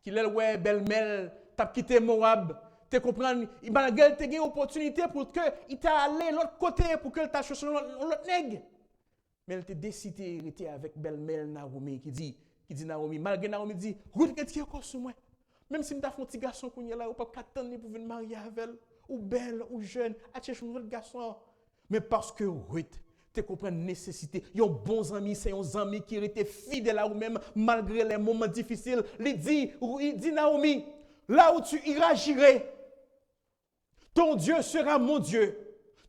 Qu'il est ouais belle-mère, t'as quitté Moab, tu comprends, il m'a gagné une opportunité pour que il t'a allé l'autre côté pour que t'a cherché l'autre nègre. Mais elle t'a décidé d'être avec belle-mère Naomi qui dit Naomi, malgré Naomi dit, Ruth qu'est-ce qui est encore sur moi. Même si m'ta fait un petit garçon qu'on y a là, ou pas qu'attendre pour venir marier avec elle, ou belle ou jeune, à chercher un autre garçon. Mais parce que Ruth tu comprends nécessité. Yon bons amis, c'est un ami qui était fidèle à vous-même malgré les moments difficiles. Il dit Naomi, là où tu iras, j'irai. Ton Dieu sera mon Dieu.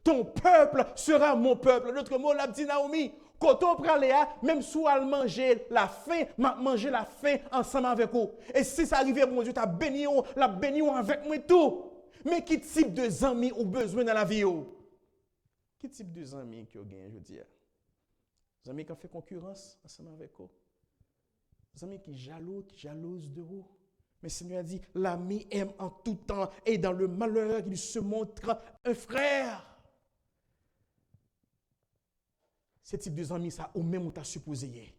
Ton peuple sera mon peuple. L'autre mot, l'a dit Naomi, quand on prend Léa, même si elle manger la faim, manger la faim ensemble avec vous. Et si ça arrive, mon Dieu, t'as béni, la béni avec moi tout. Mais quel type de amis ou besoin dans la vie? Quel type de amis que vous avez, je veux dire? Des amis qui ont fait concurrence ensemble avec vous? Des amis qui jalousent de vous? Mais le Seigneur a dit, l'ami aime en tout temps et dans le malheur, il se montre un frère. Ce type de amis, ça, au même où tu as supposé.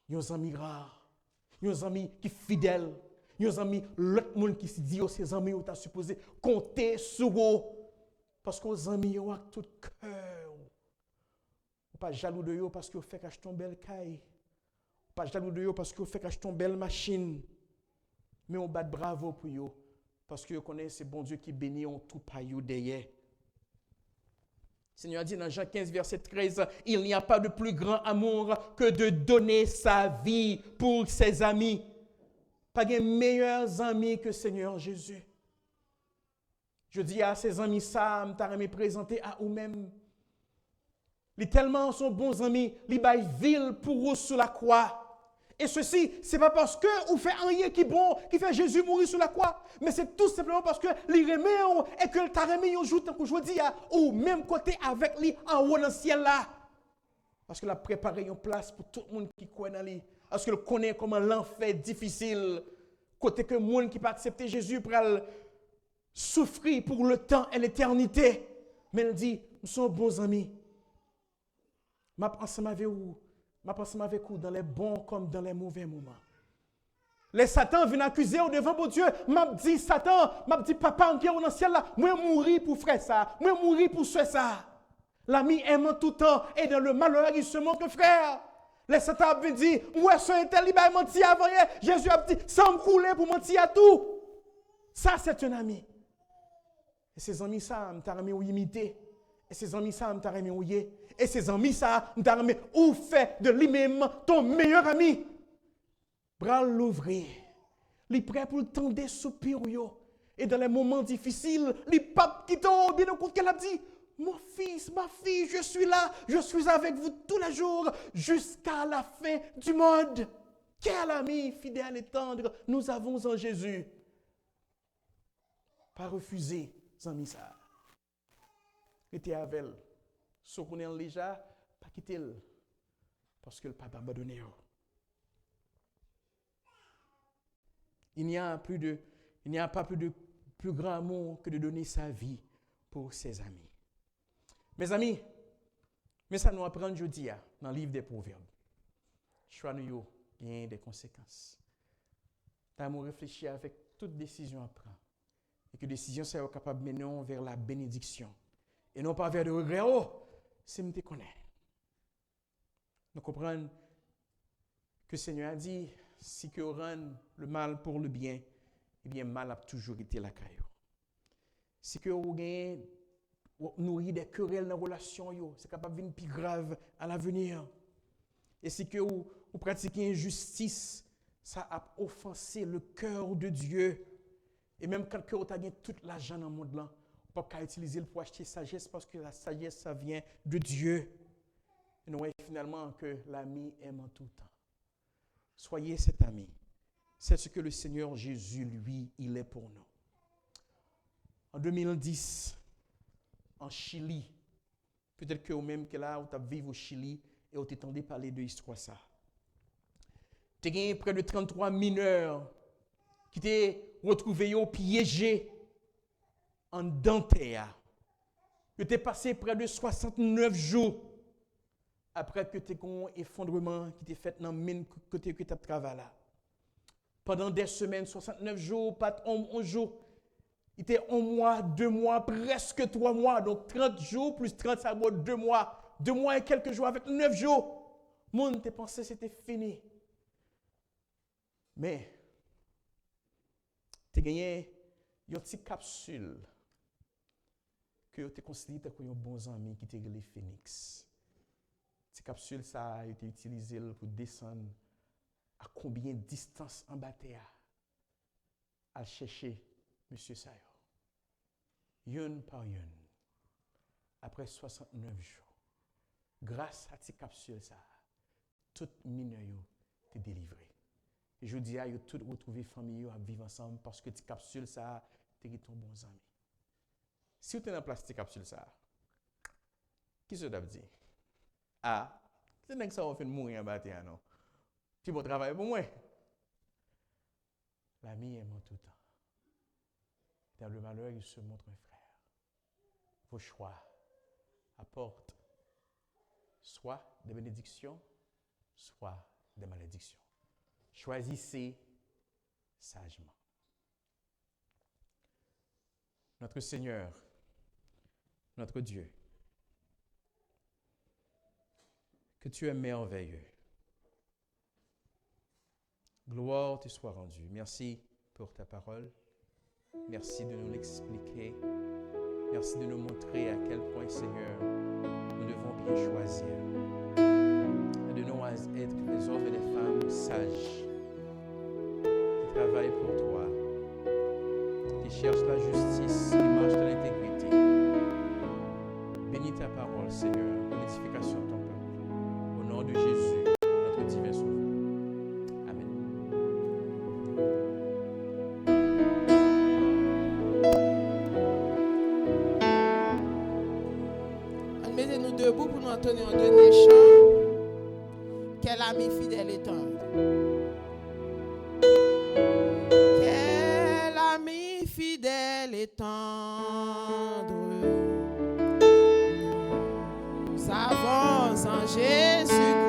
Il y a des amis rares. Il y a des amis qui sont fidèles. Il y a des amis, l'autre monde qui se dit, ces amis où tu as supposé compter sur eux. Parce que les amis ont tout cœur. On pas jaloux de eux parce qu'ils fait acheter une belle caille. On pas jaloux de eux parce qu'ils fait acheter une belle machine. Mais on bat bravo pour eux parce qu'ils connaissent ce bon Dieu qui bénit en tout paillou derrière. Le Seigneur a dit dans Jean 15, verset 13, il n'y a pas de plus grand amour que de donner sa vie pour ses amis. Pas de meilleurs amis que le Seigneur Jésus. Je dis à ses amis, ça, je t'ai présenté à eux-mêmes. Ils tellement sont bons amis, ils baillent ville pour eux sur la croix. Et ceci, ce n'est pas parce que vous faites rien qui est bon, qui fait Jésus mourir sur la croix, mais c'est tout simplement parce que les remet et que tu as remis un jour, tant que je dis, au même côté avec lui en haut dans le ciel là. Parce qu'il a préparé une place pour tout le monde qui croit dans lui. Parce qu'il connaît comment l'enfer est difficile. Côté que le monde qui peut accepter Jésus pour souffrir pour le temps et l'éternité. Mais il dit, nous sommes bons amis. Je pense avec vous dans les bons comme dans les mauvais moments. Les Satan viennent accuser au devant de Dieu. M'a dit Satan, m'a dit papa qui est dans le ciel là, moi mourir pour frère ça, moi mourir pour ce ça. L'ami aime en tout temps et dans le malheur il se montre frère. Les Satan viennent dire, moi ce tel il va mentir avant hier. Jésus a dit, sans me couler pour mentir à tout. Ça c'est un ami. Et ces amis ça, m't'a remis ou imiter. Et ces amis ça, m't'a remis ou yé. Et ces amis ça, m't'a remis ou fait de lui-même ton meilleur ami. Bras l'ouvrir. Il est prêt pour le temps des soupirs. Et dans les moments difficiles, les papes qui t'ont bien au compte qu'elle a dit, mon fils, ma fille, je suis là, je suis avec vous tous les jours jusqu'à la fin du monde. Quel ami fidèle et tendre nous avons en Jésus. Pas refuser, amis ça. Restez avec elle. Ce qu'on est déjà, pas quitter elle. Parce que le papa m'a donné. Il n'y a pas plus grand amour que de donner sa vie pour ses amis. Mes amis, mais ça nous apprend jeudi dans le livre des Proverbes. Choix nous gagne des conséquences. Ça nous réfléchir avec toute décision à prendre. Et que décision soit capable de mener vers la bénédiction. Et non pas vers le regret. Oh, c'est me te connaît. Nous comprenons que le Seigneur a dit, si que on rend le mal pour le bien, eh bien, mal a toujours été la caillou. Si que on gagne, nourrit des querelles dans la relation, c'est capable de devenir plus grave à l'avenir. Et si que vous pratiquez injustice, ça a offensé le cœur de Dieu. Et même quand vous avez tout l'argent dans le monde, là, vous ne pouvez pas utiliser pour acheter sagesse parce que la sagesse, ça vient de Dieu. Et nous voyons finalement que l'ami aime en tout temps. Soyez cet ami. C'est ce que le Seigneur Jésus, lui, il est pour nous. En 2010, en Chili, peut-être que vous-même que là, vous vivez au Chili et vous entendez parler de l'histoire ça. Il y a près de 33 mineurs qui étaient retrouvés piégés en Dantea. Ils étaient passés près de 69 jours après que tu aies un effondrement qui était fait dans le mine côté que tu as travaillé là. Pendant des semaines, 69 jours, pas 11 jours. Il était 1 mois, 2 mois, presque 3 mois. Donc 30 jours plus 30, ça vaut 2 mois. 2 mois et quelques jours avec 9 jours. Le monde pensé que c'était fini. Mais, tu as gagné une petite capsule que tu as considéré comme un bon ami qui t'a les Phoenix. Cette capsule, ça a été utilisée pour descendre à combien de distance en bataille à chercher M. Sayo. Une par une. Après 69 jours. Grâce à cette capsule, ça, tout mineur est délivré. Et je dis à vous tous retrouver famille à vivre ensemble parce que cette capsule, ça, t'es ton bon ami. Si vous êtes en place cette capsule, ça, qui se doit dire? Ah, c'est que ça va faire mourir en bataille, non? Tu vas travailler pour moi. L'ami aime en tout temps. Dans le malheur, il se montre un frère. Vos choix apportent soit des bénédictions, soit des malédictions. Choisissez sagement. Notre Seigneur, notre Dieu, que tu es merveilleux. Gloire te soit rendue. Merci pour ta parole. Merci de nous l'expliquer. Merci de nous montrer à quel point, Seigneur, nous devons bien choisir. Aide-nous à être des hommes et des femmes sages qui travaillent pour toi, qui cherchent la justice, qui marchent dans l'intégrité. Bénis ta parole, Seigneur, pour l'édification de ton peuple. Au nom de Jésus, notre divin Sauveur. Mettez-nous debout pour nous entonner un dernier chant. Quel ami fidèle et tendre. Quel ami fidèle et tendre. Nous avons en Jésus-Christ.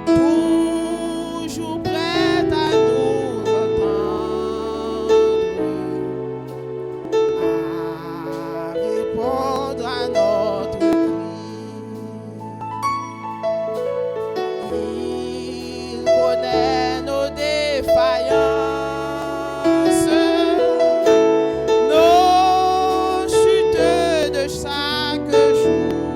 Toujours prêt à nous entendre. À répondre à notre cri. Il connaît nos défaillances, nos chutes de chaque jour.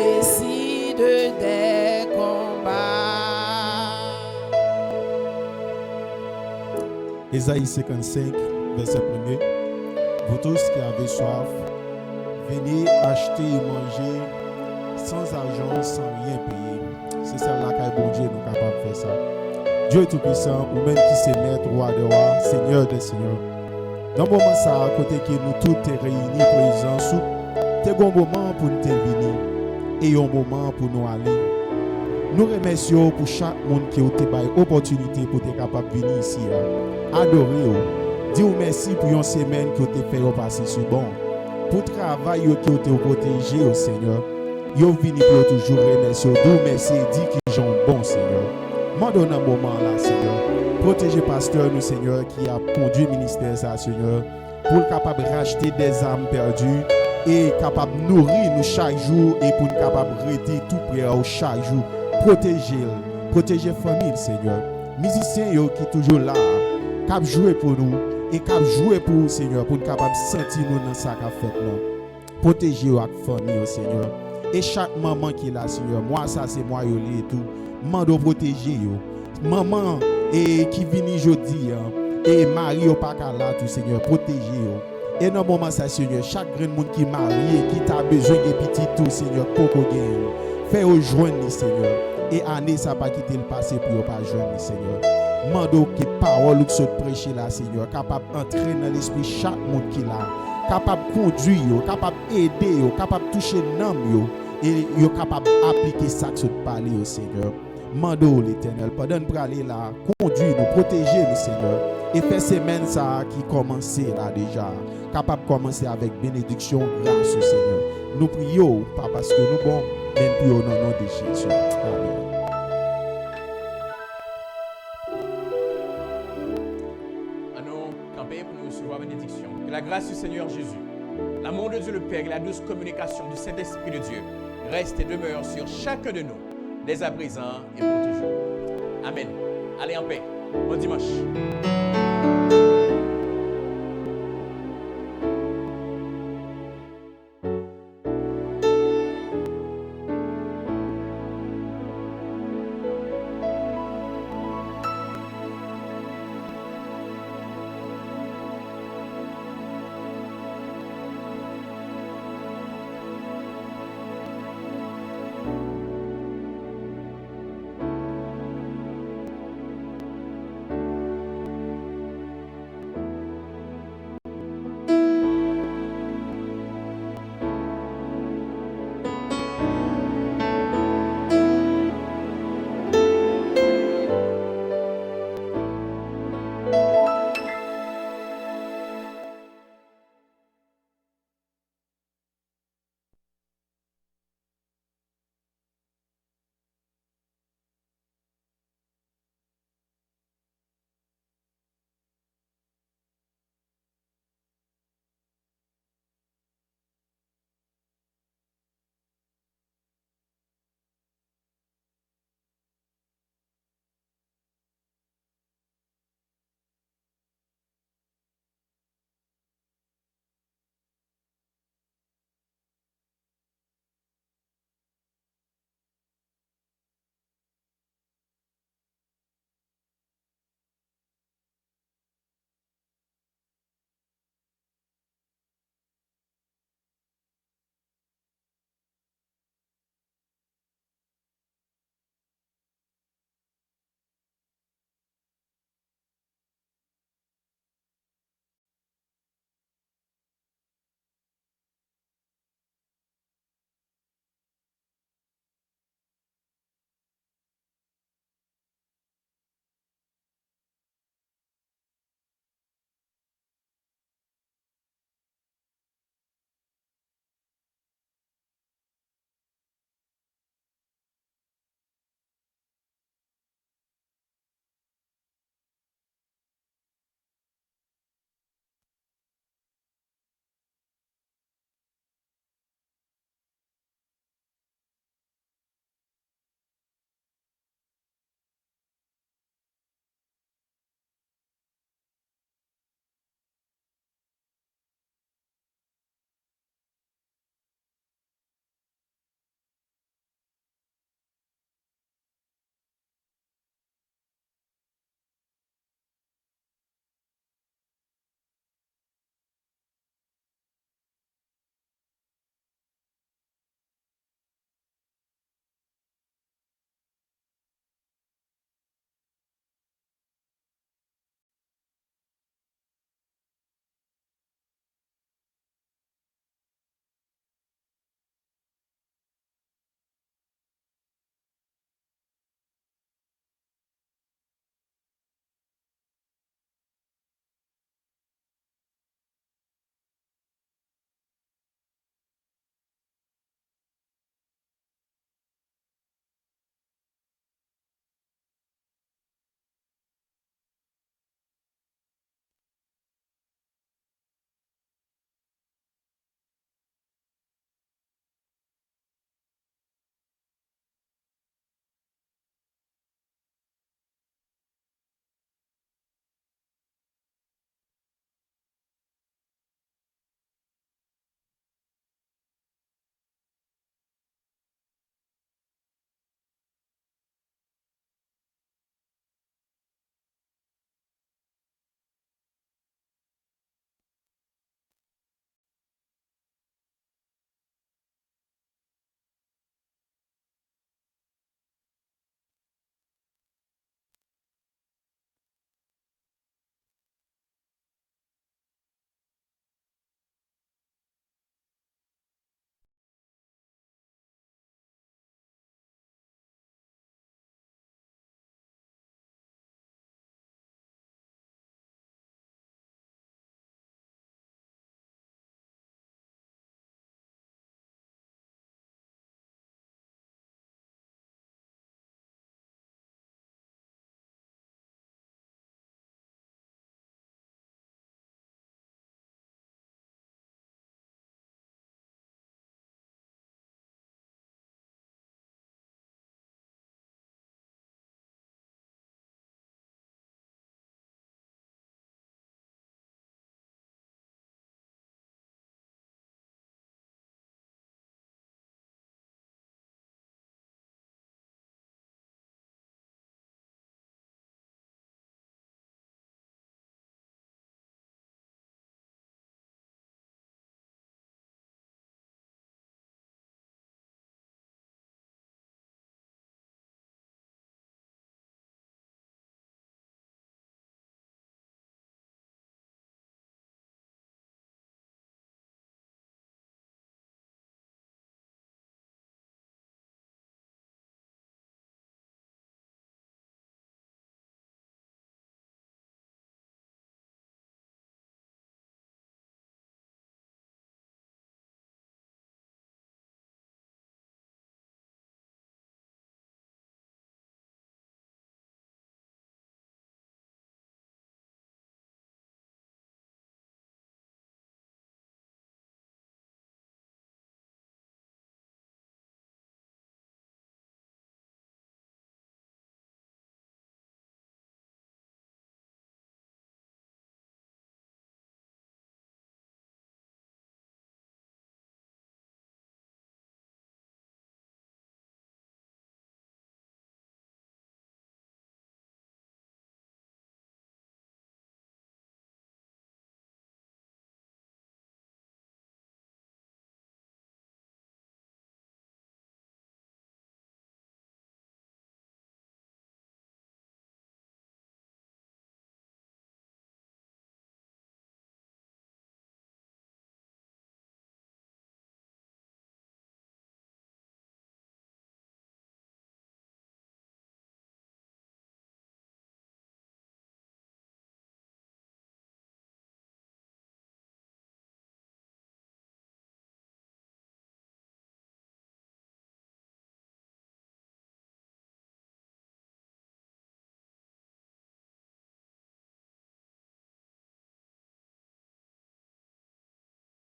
décide des combats. Ésaïe 55, verset 1er. Vous tous qui avez soif, venez acheter et manger sans argent, sans rien payer. C'est celle-là qu'un bon Dieu nous capable de faire ça. Dieu Tout-Puissant, ou même qui s'est maître, roi des rois, Seigneur des seigneurs. Dans le moment ça, à côté que nous tous sommes réunis présents, c'est un moment pour nous venir et un moment pour nous aller. Nous remercions pour chaque monde qui a eu l'opportunité pour être capable de venir ici. Adorer, dire merci pour une semaine qui a été fait passer sur bon. Pour le travail qui a été protégé au Seigneur. Yo vini pour toujours remercier, nous merci et dire qu'ils sont bons, Seigneur. Mandons un moment là, Seigneur. Protégez pasteur, nous, Seigneur, qui a conduit le ministère, ça, Seigneur, pour être capable de racheter des âmes perdues et capable de nourrir nous chaque jour et pour être capable de rester tout près chaque jour. Protégez la famille, Seigneur. Musiciens qui sont toujours là, qui jouer pour nous et qui jouer pour nous, Seigneur, pour être capable de sentir nous dans ça qu'a fait là. Protégez la famille, Seigneur. Et chaque maman qui est là, Seigneur, moi ça c'est moi et tout. Mando protéger yo. Maman et qui vient aujourd'hui et Marie au pas là tout, Seigneur, protégez yo. Et dans moment ça, Seigneur, chaque grand monde qui marié, qui t'a besoin de petit tout, Seigneur, coco gain. Fais au joindre, Seigneur. Et année ça pas quitter le passé pour pas joindre, Seigneur. Mando qui parole que se prêcher là, Seigneur, capable d'entrer dans l'esprit chaque monde qui là, capable conduire, capable aider, capable toucher l'âme yo. Et vous êtes capable d'appliquer ça que vous parlez au Seigneur. Mando l'Éternel, pendant que nous aller là, conduire nous, protéger nous, Seigneur. Et faire semaine ça qui commence là déjà. Capable de commencer avec bénédiction, grâce au Seigneur. Nous prions, pas parce que nous bons, mais nous prions dans le nom de Jésus. Amen. À nous camper pour nous recevoir la bénédiction. Que la grâce du Seigneur Jésus, l'amour de Dieu le Père et la douce communication du Saint-Esprit de Dieu reste et demeure sur chacun de nous, dès à présent et pour toujours. Amen. Allez en paix. Bon dimanche.